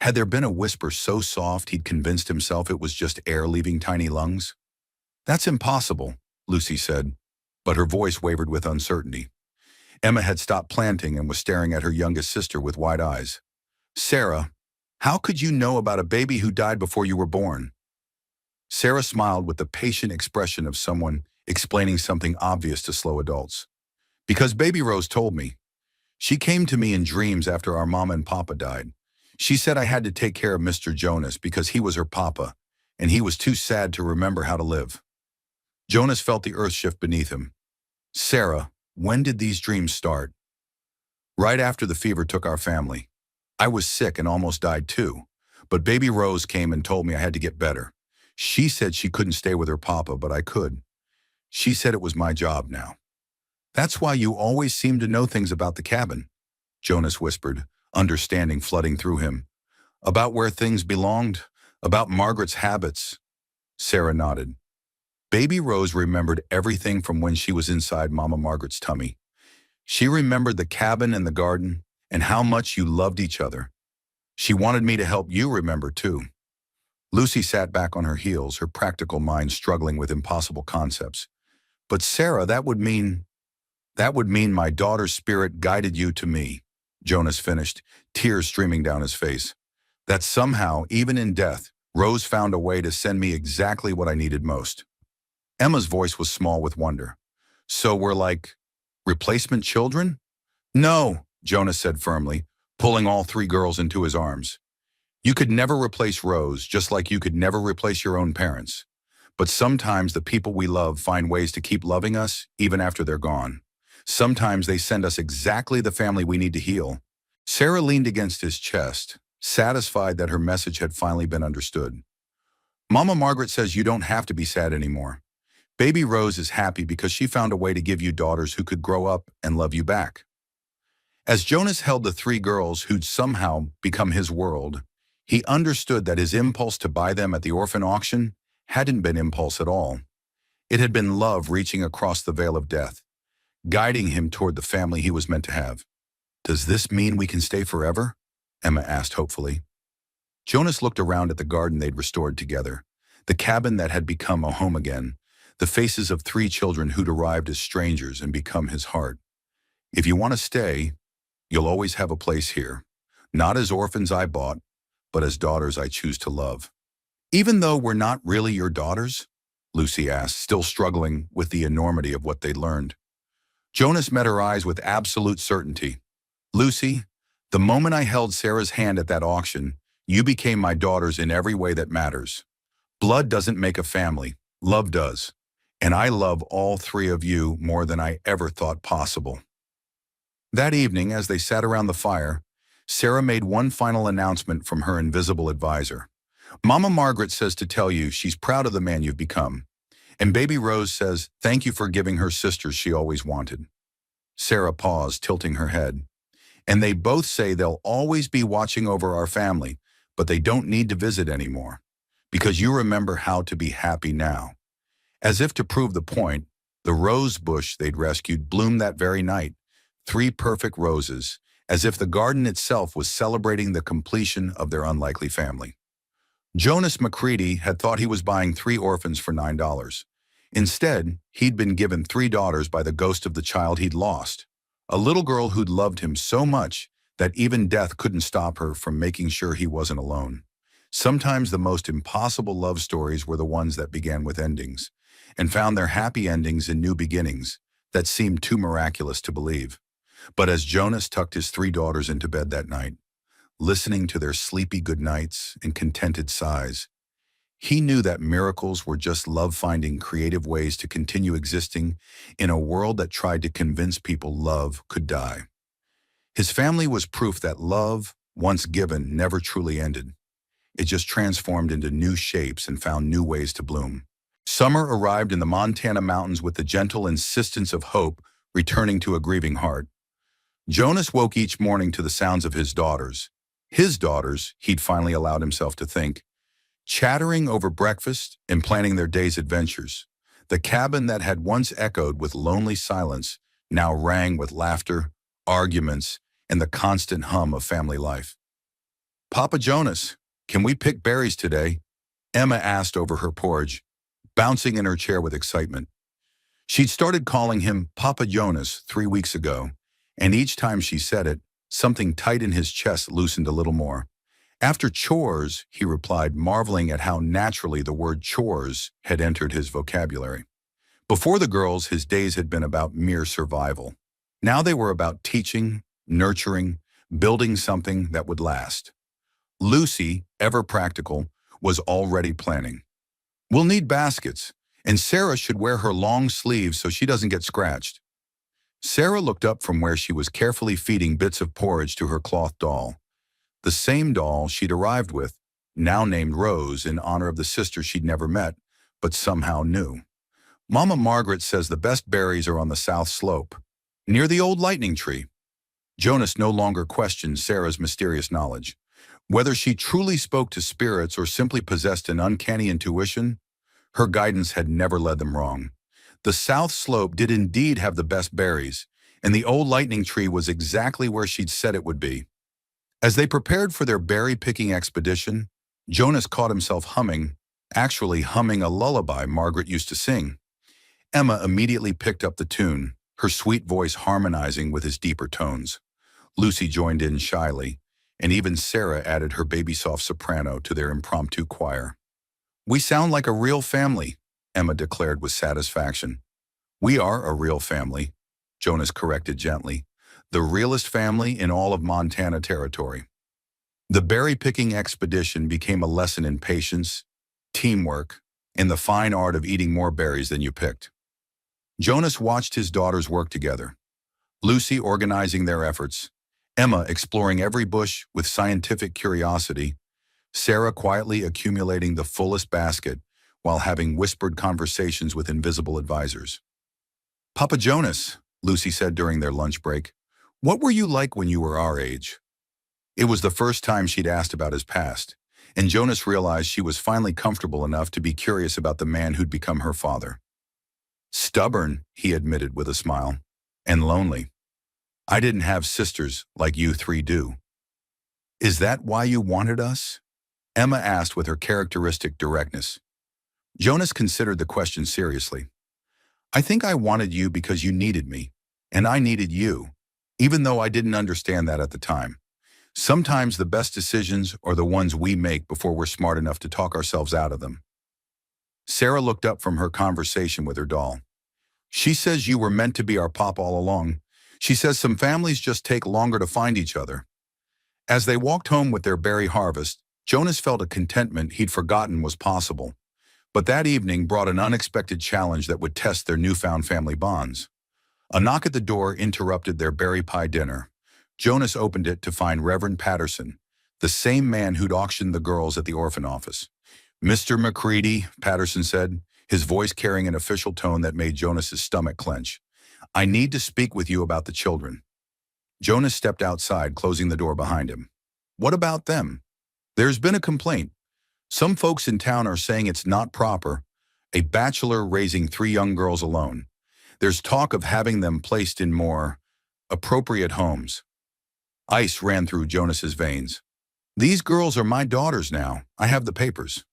Had there been a whisper so soft he'd convinced himself it was just air leaving tiny lungs? "That's impossible," Lucy said. but her voice wavered with uncertainty. Emma had stopped planting and was staring at her youngest sister with wide eyes. Sarah, how could you know about a baby who died before you were born? Sarah smiled with the patient expression of someone explaining something obvious to slow adults. Because Baby Rose told me. She came to me in dreams after our mama and papa died. She said I had to take care of Mr. Jonas because he was her papa, and he was too sad to remember how to live. Jonas felt the earth shift beneath him. Sarah, when did these dreams start? Right after the fever took our family. I was sick and almost died too, but Baby Rose came and told me I had to get better. She said she couldn't stay with her papa, but I could. She said it was my job now. That's why you always seem to know things about the cabin, Jonas whispered, understanding flooding through him. About where things belonged, about Margaret's habits. Sarah nodded. Baby Rose remembered everything from when she was inside Mama Margaret's tummy. She remembered the cabin and the garden and how much you loved each other. She wanted me to help you remember too. Lucy sat back on her heels, her practical mind struggling with impossible concepts. But Sarah, that would mean my daughter's spirit guided you to me, Jonas finished, tears streaming down his face. That somehow, even in death, Rose found a way to send me exactly what I needed most. Emma's voice was small with wonder. So we're like replacement children? No, Jonas said firmly, pulling all three girls into his arms. You could never replace Rose, just like you could never replace your own parents. But sometimes the people we love find ways to keep loving us even after they're gone. Sometimes they send us exactly the family we need to heal. Sarah leaned against his chest, satisfied that her message had finally been understood. Mama Margaret says you don't have to be sad anymore. Baby Rose is happy because she found a way to give you daughters who could grow up and love you back. As Jonas held the three girls who'd somehow become his world, he understood that his impulse to buy them at the orphan auction hadn't been impulse at all. It had been love reaching across the veil of death, guiding him toward the family he was meant to have. Does this mean we can stay forever? Emma asked hopefully. Jonas looked around at the garden they'd restored together, the cabin that had become a home again, the faces of three children who'd arrived as strangers and become his heart. If you want to stay, you'll always have a place here, not as orphans I bought, but as daughters I choose to love. Even though we're not really your daughters? Lucy asked, still struggling with the enormity of what they'd learned. Jonas met her eyes with absolute certainty. Lucy, the moment I held Sarah's hand at that auction, you became my daughters in every way that matters. Blood doesn't make a family, love does. And I love all three of you more than I ever thought possible. That evening, as they sat around the fire, Sarah made one final announcement from her invisible advisor. Mama Margaret says to tell you she's proud of the man you've become. And Baby Rose says thank you for giving her sisters she always wanted. Sarah paused, tilting her head. And they both say they'll always be watching over our family, but they don't need to visit anymore. Because you remember how to be happy now. As if to prove the point, the rose bush they'd rescued bloomed that very night. 3 perfect roses, as if the garden itself was celebrating the completion of their unlikely family. Jonas McCready had thought he was buying 3 orphans for $9. Instead, he'd been given 3 daughters by the ghost of the child he'd lost, a little girl who'd loved him so much that even death couldn't stop her from making sure he wasn't alone. Sometimes the most impossible love stories were the ones that began with endings, and found their happy endings in new beginnings that seemed too miraculous to believe. But as Jonas tucked his 3 daughters into bed that night, listening to their sleepy goodnights and contented sighs, he knew that miracles were just love finding creative ways to continue existing in a world that tried to convince people love could die. His family was proof that love, once given, never truly ended. It just transformed into new shapes and found new ways to bloom. Summer arrived in the Montana mountains with the gentle insistence of hope returning to a grieving heart. Jonas woke each morning to the sounds of his daughters, he'd finally allowed himself to think, chattering over breakfast and planning their day's adventures. The cabin that had once echoed with lonely silence now rang with laughter, arguments, and the constant hum of family life. Papa Jonas, can we pick berries today? Emma asked over her porridge, bouncing in her chair with excitement. She'd started calling him Papa Jonas 3 weeks ago, and each time she said it, something tight in his chest loosened a little more. After chores, he replied, marveling at how naturally the word chores had entered his vocabulary. Before the girls, his days had been about mere survival. Now they were about teaching, nurturing, building something that would last. Lucy, ever practical, was already planning. We'll need baskets, and Sarah should wear her long sleeves so she doesn't get scratched. Sarah looked up from where she was carefully feeding bits of porridge to her cloth doll. The same doll she'd arrived with, now named Rose in honor of the sister she'd never met, but somehow knew. Mama Margaret says the best berries are on the south slope, near the old lightning tree. Jonas no longer questioned Sarah's mysterious knowledge. Whether she truly spoke to spirits or simply possessed an uncanny intuition, her guidance had never led them wrong. The south slope did indeed have the best berries, and the old lightning tree was exactly where she'd said it would be. As they prepared for their berry-picking expedition, Jonas caught himself humming a lullaby Margaret used to sing. Emma immediately picked up the tune, her sweet voice harmonizing with his deeper tones. Lucy joined in shyly, and even Sarah added her baby-soft soprano to their impromptu choir. "We sound like a real family," Emma declared with satisfaction. "We are a real family," Jonas corrected gently. "The realest family in all of Montana territory." The berry-picking expedition became a lesson in patience, teamwork, and the fine art of eating more berries than you picked. Jonas watched his daughters work together, Lucy organizing their efforts, Emma exploring every bush with scientific curiosity, Sarah quietly accumulating the fullest basket while having whispered conversations with invisible advisors. "Papa Jonas," Lucy said during their lunch break, "what were you like when you were our age?" It was the first time she'd asked about his past, and Jonas realized she was finally comfortable enough to be curious about the man who'd become her father. "Stubborn," he admitted with a smile, "and lonely. I didn't have sisters like you three do." "Is that why you wanted us?" Emma asked with her characteristic directness. Jonas considered the question seriously. "I think I wanted you because you needed me, and I needed you, even though I didn't understand that at the time. Sometimes the best decisions are the ones we make before we're smart enough to talk ourselves out of them." Sarah looked up from her conversation with her doll. "She says you were meant to be our pop all along. She says some families just take longer to find each other." As they walked home with their berry harvest, Jonas felt a contentment he'd forgotten was possible. But that evening brought an unexpected challenge that would test their newfound family bonds. A knock at the door interrupted their berry pie dinner. Jonas opened it to find Reverend Patterson, the same man who'd auctioned the girls at the orphan office. "Mr. McCready," Patterson said, his voice carrying an official tone that made Jonas's stomach clench, "I need to speak with you about the children." Jonas stepped outside, closing the door behind him. "What about them?" "There's been a complaint. Some folks in town are saying it's not proper, a bachelor raising 3 young girls alone. There's talk of having them placed in more appropriate homes." Ice ran through Jonas's veins. "These girls are my daughters now. I have the papers."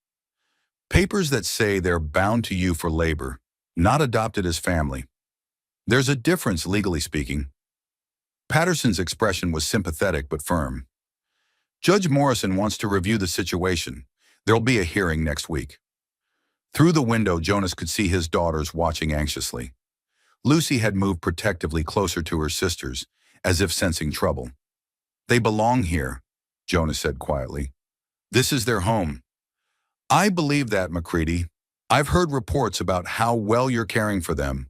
"Papers that say they're bound to you for labor, not adopted as family. There's a difference, legally speaking." Patterson's expression was sympathetic but firm. "Judge Morrison wants to review the situation. There'll be a hearing next week." Through the window, Jonas could see his daughters watching anxiously. Lucy had moved protectively closer to her sisters, as if sensing trouble. "They belong here," Jonas said quietly. "This is their home." "I believe that, McCready. I've heard reports about how well you're caring for them.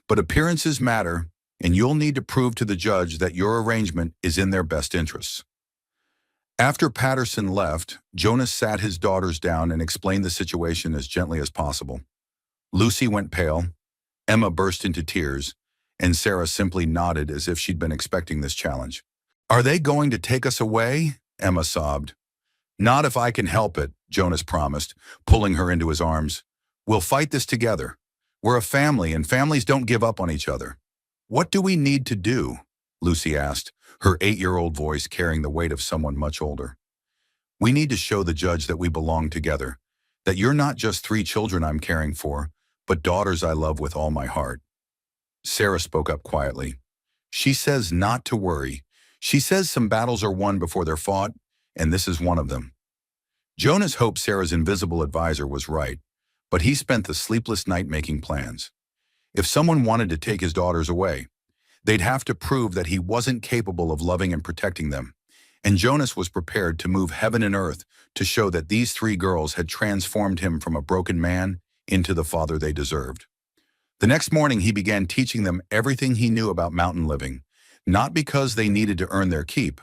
But appearances matter, and you'll need to prove to the judge that your arrangement is in their best interests." After Patterson left, Jonas sat his daughters down and explained the situation as gently as possible. Lucy went pale, Emma burst into tears, and Sarah simply nodded as if she'd been expecting this challenge. "Are they going to take us away?" Emma sobbed. "Not if I can help it," Jonas promised, pulling her into his arms. "We'll fight this together. We're a family, and families don't give up on each other." "What do we need to do?" Lucy asked, her 8-year-old voice carrying the weight of someone much older. "We need to show the judge that we belong together, that you're not just 3 children I'm caring for, but daughters I love with all my heart." Sarah spoke up quietly. She says not to worry. She says some battles are won before they're fought, and this is one of them. Jonas hoped Sarah's invisible advisor was right, but he spent the sleepless night making plans. If someone wanted to take his daughters away, they'd have to prove that he wasn't capable of loving and protecting them. And Jonas was prepared to move heaven and earth to show that these three girls had transformed him from a broken man into the father they deserved. The next morning, he began teaching them everything he knew about mountain living, not because they needed to earn their keep,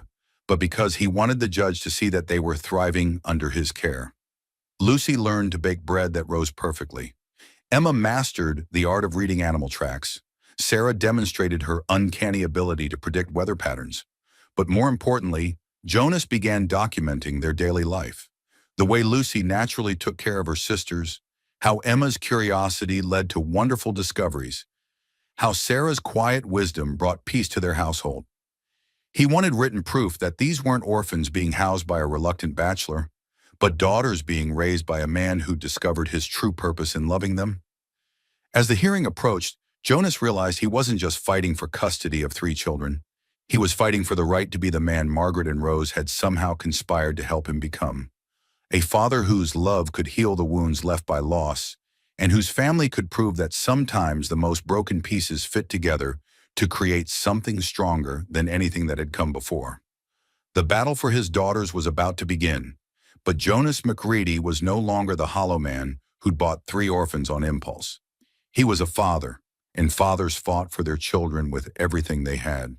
but because he wanted the judge to see that they were thriving under his care. Lucy learned to bake bread that rose perfectly. Emma mastered the art of reading animal tracks. Sarah demonstrated her uncanny ability to predict weather patterns. But more importantly, Jonas began documenting their daily life. The way Lucy naturally took care of her sisters, how Emma's curiosity led to wonderful discoveries, how Sarah's quiet wisdom brought peace to their household. He wanted written proof that these weren't orphans being housed by a reluctant bachelor, but daughters being raised by a man who discovered his true purpose in loving them. As the hearing approached, Jonas realized he wasn't just fighting for custody of three children. He was fighting for the right to be the man Margaret and Rose had somehow conspired to help him become. A father whose love could heal the wounds left by loss, and whose family could prove that sometimes the most broken pieces fit together to create something stronger than anything that had come before. The battle for his daughters was about to begin, but Jonas McCready was no longer the hollow man who'd bought three orphans on impulse. He was a father, and fathers fought for their children with everything they had.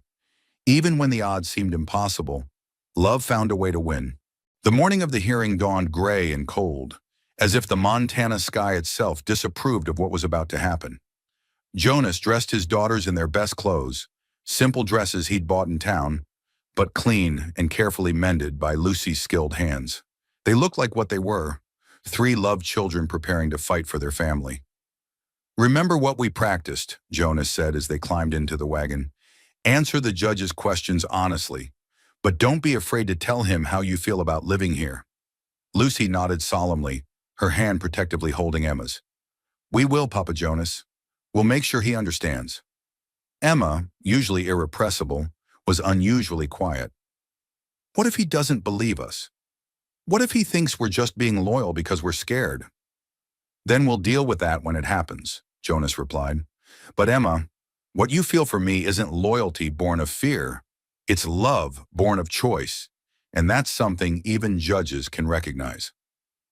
Even when the odds seemed impossible, love found a way to win. The morning of the hearing dawned gray and cold, as if the Montana sky itself disapproved of what was about to happen. Jonas dressed his daughters in their best clothes, simple dresses he'd bought in town, but clean and carefully mended by Lucy's skilled hands. They looked like what they were, three loved children preparing to fight for their family. "Remember what we practiced," Jonas said as they climbed into the wagon. "Answer the judge's questions honestly, but don't be afraid to tell him how you feel about living here." Lucy nodded solemnly, her hand protectively holding Emma's. "We will, Papa Jonas. We'll make sure he understands." Emma, usually irrepressible, was unusually quiet. "What if he doesn't believe us? What if he thinks we're just being loyal because we're scared?" "Then we'll deal with that when it happens," Jonas replied. "But Emma, what you feel for me isn't loyalty born of fear. It's love born of choice, and that's something even judges can recognize."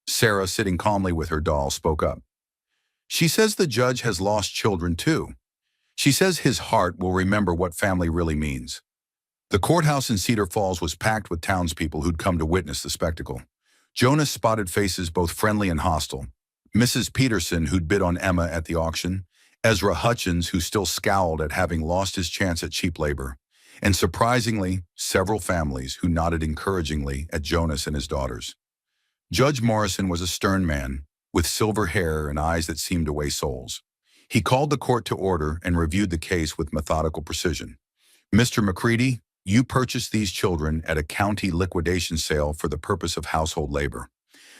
Sarah, sitting calmly with her doll, spoke up. "She says the judge has lost children too. She says his heart will remember what family really means." The courthouse in Cedar Falls was packed with townspeople who'd come to witness the spectacle. Jonas spotted faces both friendly and hostile. Mrs. Peterson, who'd bid on Emma at the auction, Ezra Hutchins, who still scowled at having lost his chance at cheap labor, and surprisingly, several families who nodded encouragingly at Jonas and his daughters. Judge Morrison was a stern man, with silver hair and eyes that seemed to weigh souls. He called the court to order and reviewed the case with methodical precision. "Mr. McCready, you purchased these children at a county liquidation sale for the purpose of household labor.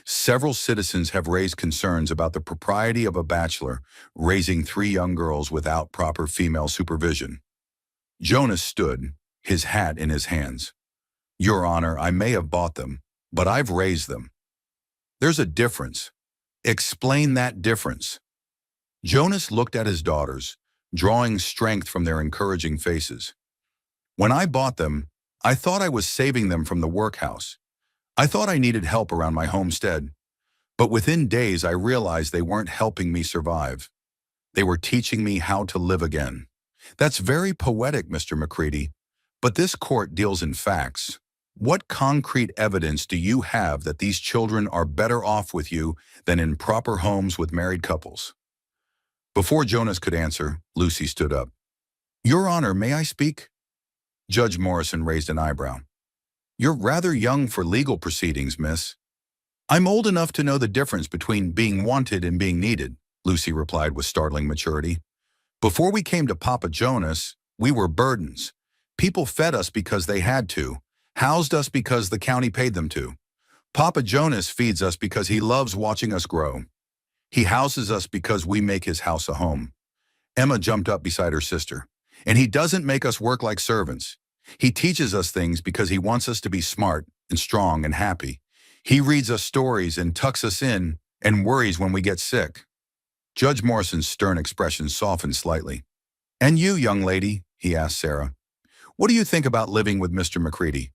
Several citizens have raised concerns about the propriety of a bachelor raising three young girls without proper female supervision." Jonas stood, his hat in his hands. "Your Honor, I may have bought them, but I've raised them." "There's a difference. Explain that difference." Jonas looked at his daughters, drawing strength from their encouraging faces. "When I bought them, I thought I was saving them from the workhouse. I thought I needed help around my homestead. But within days, I realized they weren't helping me survive. They were teaching me how to live again." "That's very poetic, Mr. McCready, but this court deals in facts. What concrete evidence do you have that these children are better off with you than in proper homes with married couples?" Before Jonas could answer, Lucy stood up. "Your Honor, may I speak?" Judge Morrison raised an eyebrow. "You're rather young for legal proceedings, miss." "I'm old enough to know the difference between being wanted and being needed," Lucy replied with startling maturity. "Before we came to Papa Jonas, we were burdens. People fed us because they had to, housed us because the county paid them to. Papa Jonas feeds us because he loves watching us grow. He houses us because we make his house a home. Emma jumped up beside her sister. And he doesn't make us work like servants. He teaches us things because he wants us to be smart and strong and happy. He reads us stories and tucks us in and worries when we get sick. Judge Morrison's stern expression softened slightly. And you, young lady, he asked Sarah, what do you think about living with Mr. McCready?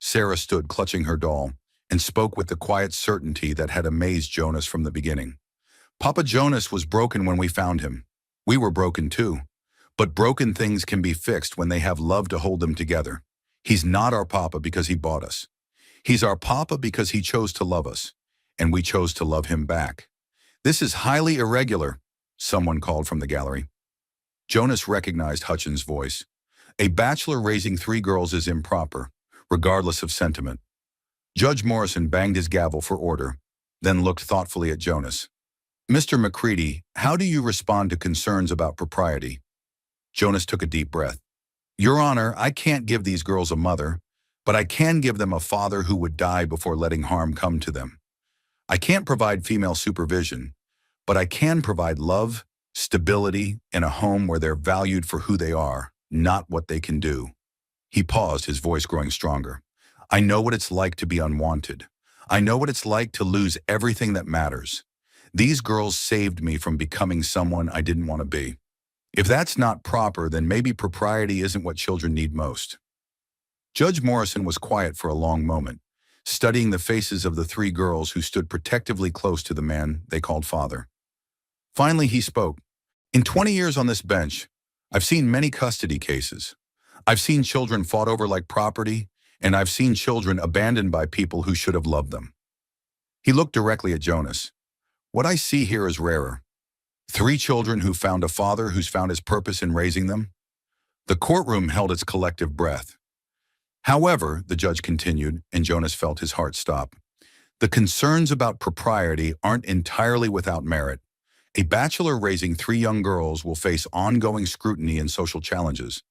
Sarah stood clutching her doll and spoke with the quiet certainty that had amazed Jonas from the beginning. Papa Jonas was broken when we found him. We were broken too. But broken things can be fixed when they have love to hold them together. He's not our papa because he bought us. He's our papa because he chose to love us, and we chose to love him back. This is highly irregular, someone called from the gallery. Jonas recognized Hutchins' voice. A bachelor raising 3 girls is improper, regardless of sentiment. Judge Morrison banged his gavel for order, then looked thoughtfully at Jonas. Mr. McCready, how do you respond to concerns about propriety? Jonas took a deep breath. Your Honor, I can't give these girls a mother, but I can give them a father who would die before letting harm come to them. I can't provide female supervision, but I can provide love, stability, and a home where they're valued for who they are, not what they can do. He paused, his voice growing stronger. I know what it's like to be unwanted. I know what it's like to lose everything that matters. These girls saved me from becoming someone I didn't want to be. If that's not proper, then maybe propriety isn't what children need most. Judge Morrison was quiet for a long moment, studying the faces of the 3 girls who stood protectively close to the man they called father. Finally, he spoke. In 20 years on this bench, I've seen many custody cases. I've seen children fought over like property, and I've seen children abandoned by people who should have loved them. He looked directly at Jonas. What I see here is rarer. 3 children who found a father who's found his purpose in raising them. The courtroom held its collective breath. However, the judge continued, and Jonas felt his heart stop. The concerns about propriety aren't entirely without merit. A bachelor raising 3 young girls will face ongoing scrutiny and social challenges.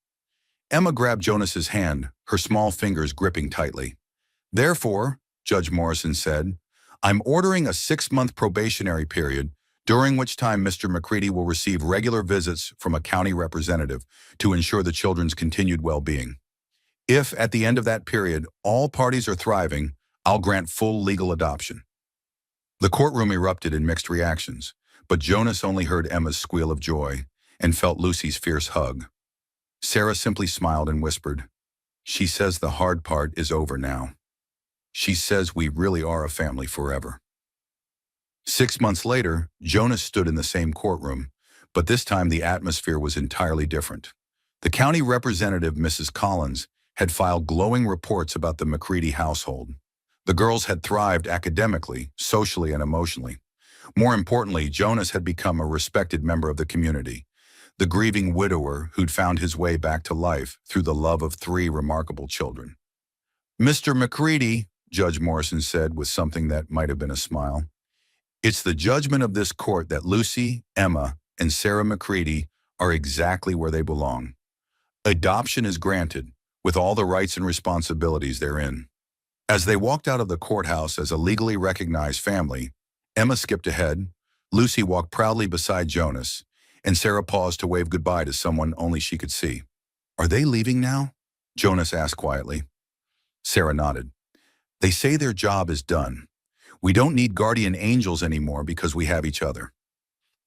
Emma grabbed Jonas's hand, her small fingers gripping tightly. Therefore, Judge Morrison said, I'm ordering a 6-month probationary period during which time Mr. McCready will receive regular visits from a county representative to ensure the children's continued well-being. If, at the end of that period, all parties are thriving, I'll grant full legal adoption. The courtroom erupted in mixed reactions, but Jonas only heard Emma's squeal of joy and felt Lucy's fierce hug. Sarah simply smiled and whispered, She says the hard part is over now. She says we really are a family forever. 6 months later, Jonas stood in the same courtroom, but this time the atmosphere was entirely different. The county representative, Mrs. Collins, had filed glowing reports about the McCready household. The girls had thrived academically, socially, and emotionally. More importantly, Jonas had become a respected member of the community, the grieving widower who'd found his way back to life through the love of 3 remarkable children. Mr. McCready, Judge Morrison said with something that might have been a smile, it's the judgment of this court that Lucy, Emma, and Sarah McCready are exactly where they belong. Adoption is granted, with all the rights and responsibilities therein. As they walked out of the courthouse as a legally recognized family, Emma skipped ahead, Lucy walked proudly beside Jonas, and Sarah paused to wave goodbye to someone only she could see. Are they leaving now? Jonas asked quietly. Sarah nodded. They say their job is done. We don't need guardian angels anymore because we have each other.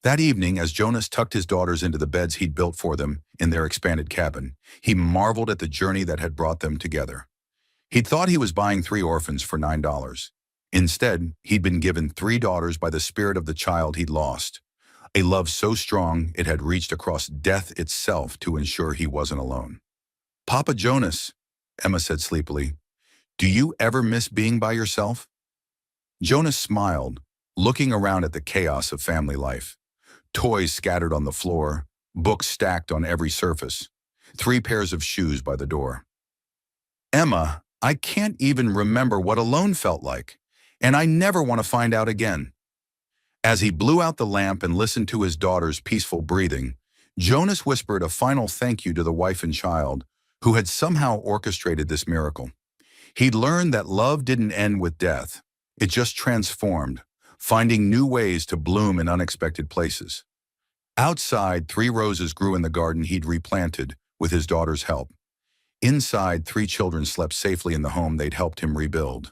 That evening, as Jonas tucked his daughters into the beds he'd built for them in their expanded cabin, he marveled at the journey that had brought them together. He'd thought he was buying 3 orphans for $9. Instead, he'd been given 3 daughters by the spirit of the child he'd lost, a love so strong it had reached across death itself to ensure he wasn't alone. Papa Jonas, Emma said sleepily, do you ever miss being by yourself? Jonas smiled, looking around at the chaos of family life. Toys scattered on the floor, books stacked on every surface, 3 pairs of shoes by the door. Emma, I can't even remember what alone felt like, and I never want to find out again. As he blew out the lamp and listened to his daughter's peaceful breathing, Jonas whispered a final thank you to the wife and child who had somehow orchestrated this miracle. He'd learned that love didn't end with death. It just transformed, finding new ways to bloom in unexpected places. Outside, 3 roses grew in the garden he'd replanted with his daughter's help. Inside, 3 children slept safely in the home they'd helped him rebuild.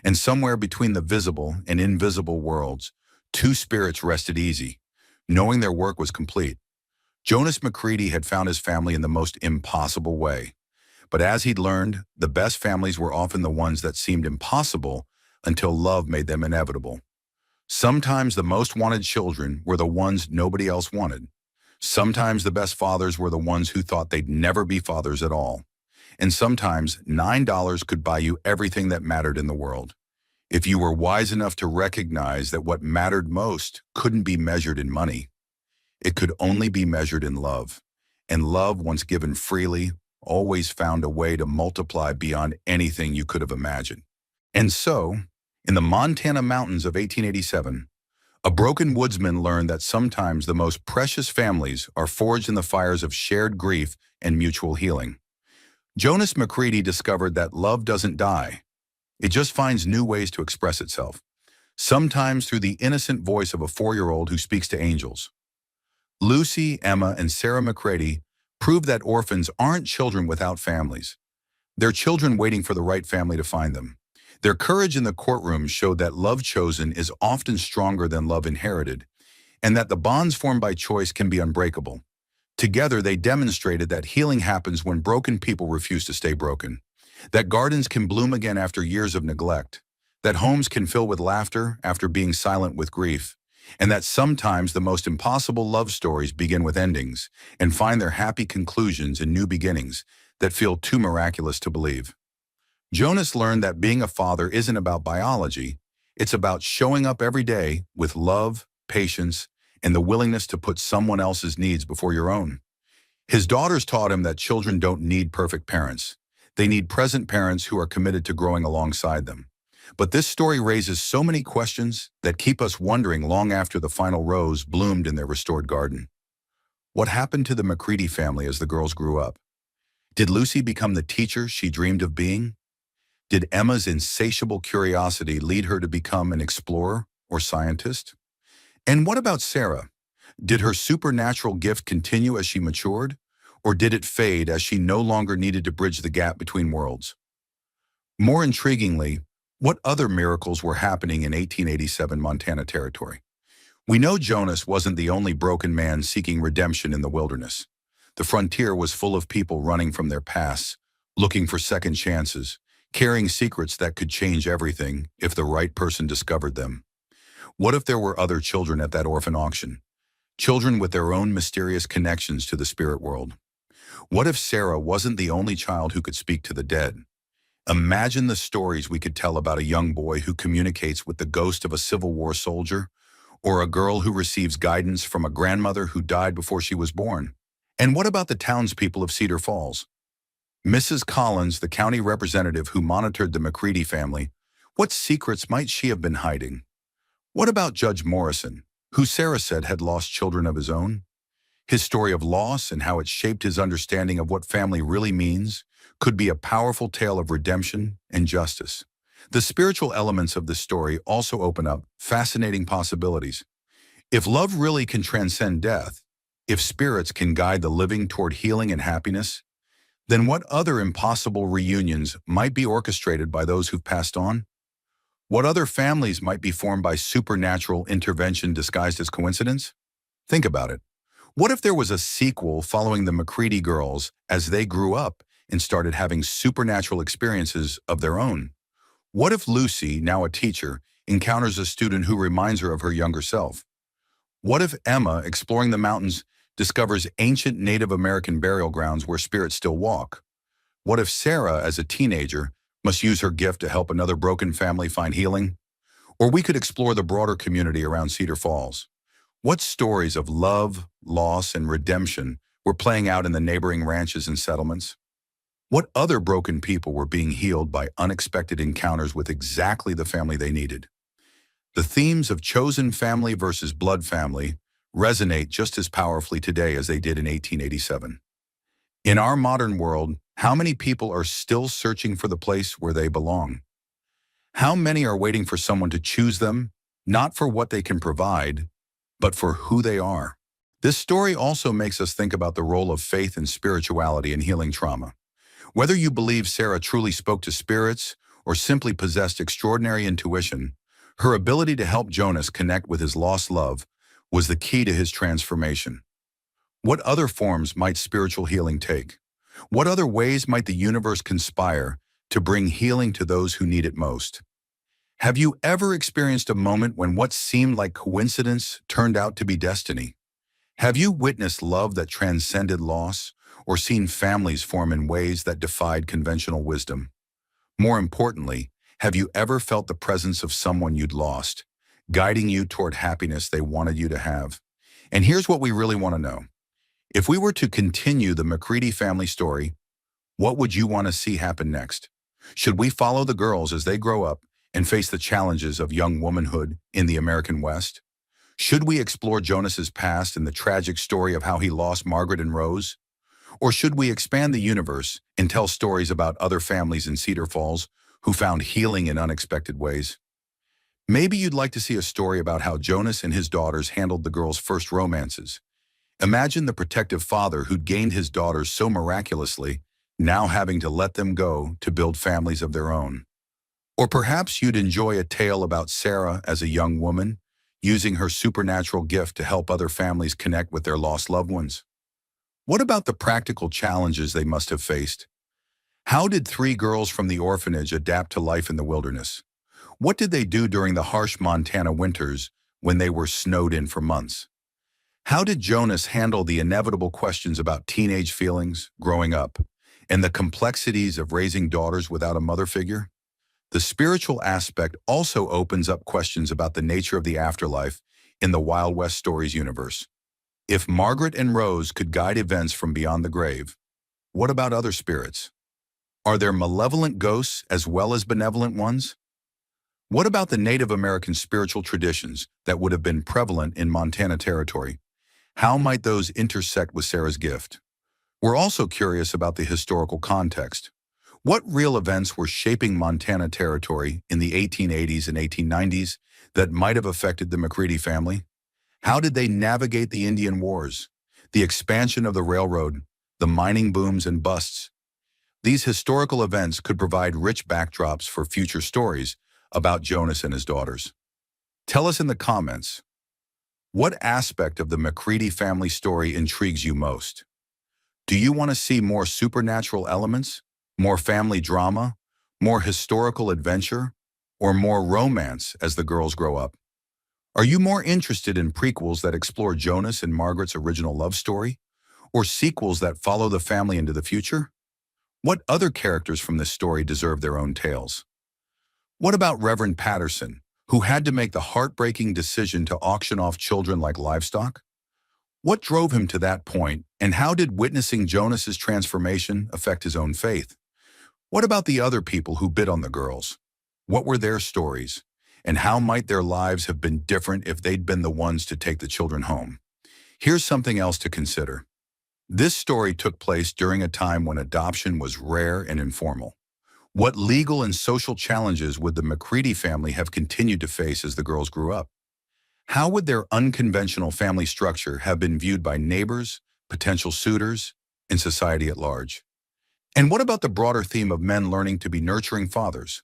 And somewhere between the visible and invisible worlds, 2 spirits rested easy, knowing their work was complete. Jonas Macready had found his family in the most impossible way. But as he'd learned, the best families were often the ones that seemed impossible until love made them inevitable. Sometimes the most wanted children were the ones nobody else wanted. Sometimes the best fathers were the ones who thought they'd never be fathers at all. And sometimes $9 could buy you everything that mattered in the world. If you were wise enough to recognize that what mattered most couldn't be measured in money, it could only be measured in love. And love, once given freely, always found a way to multiply beyond anything you could have imagined. And so, in the Montana mountains of 1887, a broken woodsman learned that sometimes the most precious families are forged in the fires of shared grief and mutual healing. Jonas Macready discovered that love doesn't die. It just finds new ways to express itself, sometimes through the innocent voice of a 4-year-old who speaks to angels. Lucy, Emma, and Sarah Macready proved that orphans aren't children without families. They're children waiting for the right family to find them. Their courage in the courtroom showed that love chosen is often stronger than love inherited, and that the bonds formed by choice can be unbreakable. Together, they demonstrated that healing happens when broken people refuse to stay broken, that gardens can bloom again after years of neglect, that homes can fill with laughter after being silent with grief, and that sometimes the most impossible love stories begin with endings and find their happy conclusions in new beginnings that feel too miraculous to believe. Jonas learned that being a father isn't about biology, it's about showing up every day with love, patience, and the willingness to put someone else's needs before your own. His daughters taught him that children don't need perfect parents. They need present parents who are committed to growing alongside them. But this story raises so many questions that keep us wondering long after the final rose bloomed in their restored garden. What happened to the Macready family as the girls grew up? Did Lucy become the teacher she dreamed of being? Did Emma's insatiable curiosity lead her to become an explorer or scientist? And what about Sarah? Did her supernatural gift continue as she matured, or did it fade as she no longer needed to bridge the gap between worlds? More intriguingly, what other miracles were happening in 1887 Montana territory? We know Jonas wasn't the only broken man seeking redemption in the wilderness. The frontier was full of people running from their pasts, looking for second chances, carrying secrets that could change everything if the right person discovered them. What if there were other children at that orphan auction? Children with their own mysterious connections to the spirit world. What if Sarah wasn't the only child who could speak to the dead? Imagine the stories we could tell about a young boy who communicates with the ghost of a Civil War soldier, or a girl who receives guidance from a grandmother who died before she was born. And what about the townspeople of Cedar Falls? Mrs. Collins, the county representative who monitored the Macready family, what secrets might she have been hiding? What about Judge Morrison, who Sarah said had lost children of his own? His story of loss and how it shaped his understanding of what family really means could be a powerful tale of redemption and justice. The spiritual elements of this story also open up fascinating possibilities. If love really can transcend death, if spirits can guide the living toward healing and happiness, then what other impossible reunions might be orchestrated by those who've passed on? What other families might be formed by supernatural intervention disguised as coincidence? Think about it. What if there was a sequel following the Macready girls as they grew up and started having supernatural experiences of their own? What if Lucy, now a teacher, encounters a student who reminds her of her younger self? What if Emma, exploring the mountains, discovers ancient Native American burial grounds where spirits still walk? What if Sarah, as a teenager, must use her gift to help another broken family find healing? Or we could explore the broader community around Cedar Falls. What stories of love, loss, and redemption were playing out in the neighboring ranches and settlements? What other broken people were being healed by unexpected encounters with exactly the family they needed? The themes of chosen family versus blood family resonate just as powerfully today as they did in 1887. In our modern world, how many people are still searching for the place where they belong? How many are waiting for someone to choose them, not for what they can provide, but for who they are? This story also makes us think about the role of faith and spirituality in healing trauma. Whether you believe Sarah truly spoke to spirits or simply possessed extraordinary intuition, her ability to help Jonas connect with his lost love was the key to his transformation. What other forms might spiritual healing take? What other ways might the universe conspire to bring healing to those who need it most? Have you ever experienced a moment when what seemed like coincidence turned out to be destiny? Have you witnessed love that transcended loss, or seen families form in ways that defied conventional wisdom? More importantly, have you ever felt the presence of someone you'd lost, guiding you toward happiness they wanted you to have? And here's what we really want to know. If we were to continue the McCready family story, what would you want to see happen next? Should we follow the girls as they grow up and face the challenges of young womanhood in the American West? Should we explore Jonas's past and the tragic story of how he lost Margaret and Rose? Or should we expand the universe and tell stories about other families in Cedar Falls who found healing in unexpected ways? Maybe you'd like to see a story about how Jonas and his daughters handled the girls' first romances. Imagine the protective father who'd gained his daughters so miraculously, now having to let them go to build families of their own. Or perhaps you'd enjoy a tale about Sarah as a young woman, using her supernatural gift to help other families connect with their lost loved ones. What about the practical challenges they must have faced? How did three girls from the orphanage adapt to life in the wilderness? What did they do during the harsh Montana winters when they were snowed in for months? How did Jonas handle the inevitable questions about teenage feelings, growing up, and the complexities of raising daughters without a mother figure? The spiritual aspect also opens up questions about the nature of the afterlife in the Wild West Stories universe. If Margaret and Rose could guide events from beyond the grave, what about other spirits? Are there malevolent ghosts as well as benevolent ones? What about the Native American spiritual traditions that would have been prevalent in Montana territory? How might those intersect with Sarah's gift? We're also curious about the historical context. What real events were shaping Montana territory in the 1880s and 1890s that might have affected the McCready family? How did they navigate the Indian Wars, the expansion of the railroad, the mining booms and busts? These historical events could provide rich backdrops for future stories about Jonas and his daughters. Tell us in the comments, what aspect of the McCready family story intrigues you most? Do you want to see more supernatural elements, more family drama, more historical adventure, or more romance as the girls grow up? Are you more interested in prequels that explore Jonas and Margaret's original love story, or sequels that follow the family into the future? What other characters from this story deserve their own tales? What about Reverend Patterson, who had to make the heartbreaking decision to auction off children like livestock? What drove him to that point, and how did witnessing Jonas's transformation affect his own faith? What about the other people who bid on the girls? What were their stories, and how might their lives have been different if they'd been the ones to take the children home? Here's something else to consider. This story took place during a time when adoption was rare and informal. What legal and social challenges would the McCready family have continued to face as the girls grew up? How would their unconventional family structure have been viewed by neighbors, potential suitors, and society at large? And what about the broader theme of men learning to be nurturing fathers?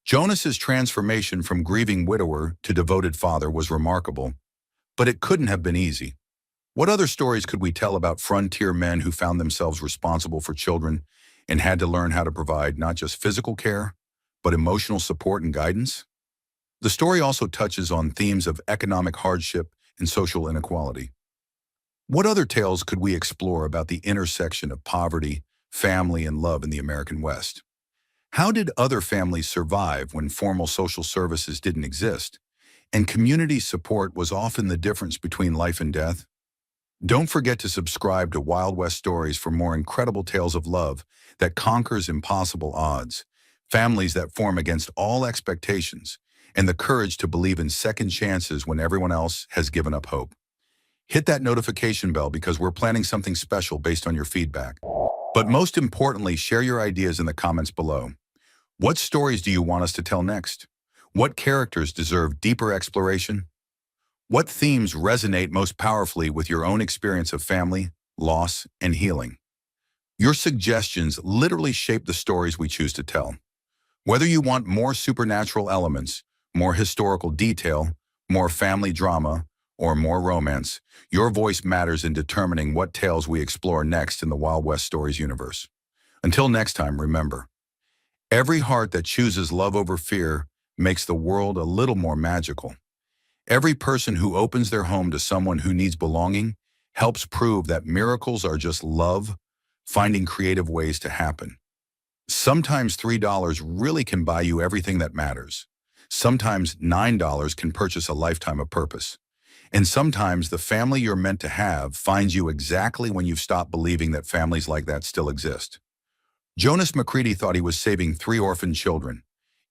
Jonas's transformation from grieving widower to devoted father was remarkable, but it couldn't have been easy. What other stories could we tell about frontier men who found themselves responsible for children and had to learn how to provide not just physical care, but emotional support and guidance? The story also touches on themes of economic hardship and social inequality. What other tales could we explore about the intersection of poverty, family, and love in the American West? How did other families survive when formal social services didn't exist, and community support was often the difference between life and death? Don't forget to subscribe to Wild West Stories for more incredible tales of love that conquers impossible odds, families that form against all expectations, and the courage to believe in second chances when everyone else has given up hope. Hit that notification bell because we're planning something special based on your feedback. But most importantly, share your ideas in the comments below. What stories do you want us to tell next? What characters deserve deeper exploration? What themes resonate most powerfully with your own experience of family, loss, and healing? Your suggestions literally shape the stories we choose to tell. Whether you want more supernatural elements, more historical detail, more family drama, or more romance, your voice matters in determining what tales we explore next in the Wild West Stories universe. Until next time, remember, every heart that chooses love over fear makes the world a little more magical. Every person who opens their home to someone who needs belonging helps prove that miracles are just love, finding creative ways to happen. Sometimes $3 really can buy you everything that matters. Sometimes $9 can purchase a lifetime of purpose. And sometimes the family you're meant to have finds you exactly when you've stopped believing that families like that still exist. Jonas McCready thought he was saving 3 orphan children.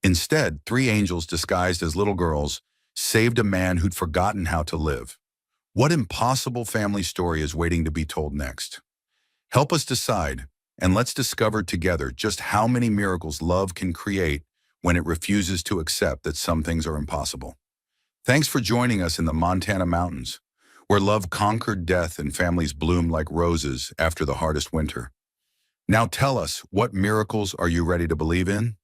Instead, 3 angels disguised as little girls saved a man who'd forgotten how to live. What impossible family story is waiting to be told next? Help us decide, and let's discover together just how many miracles love can create when it refuses to accept that some things are impossible. Thanks for joining us in the Montana mountains, where love conquered death and families bloomed like roses after the hardest winter. Now tell us, what miracles are you ready to believe in?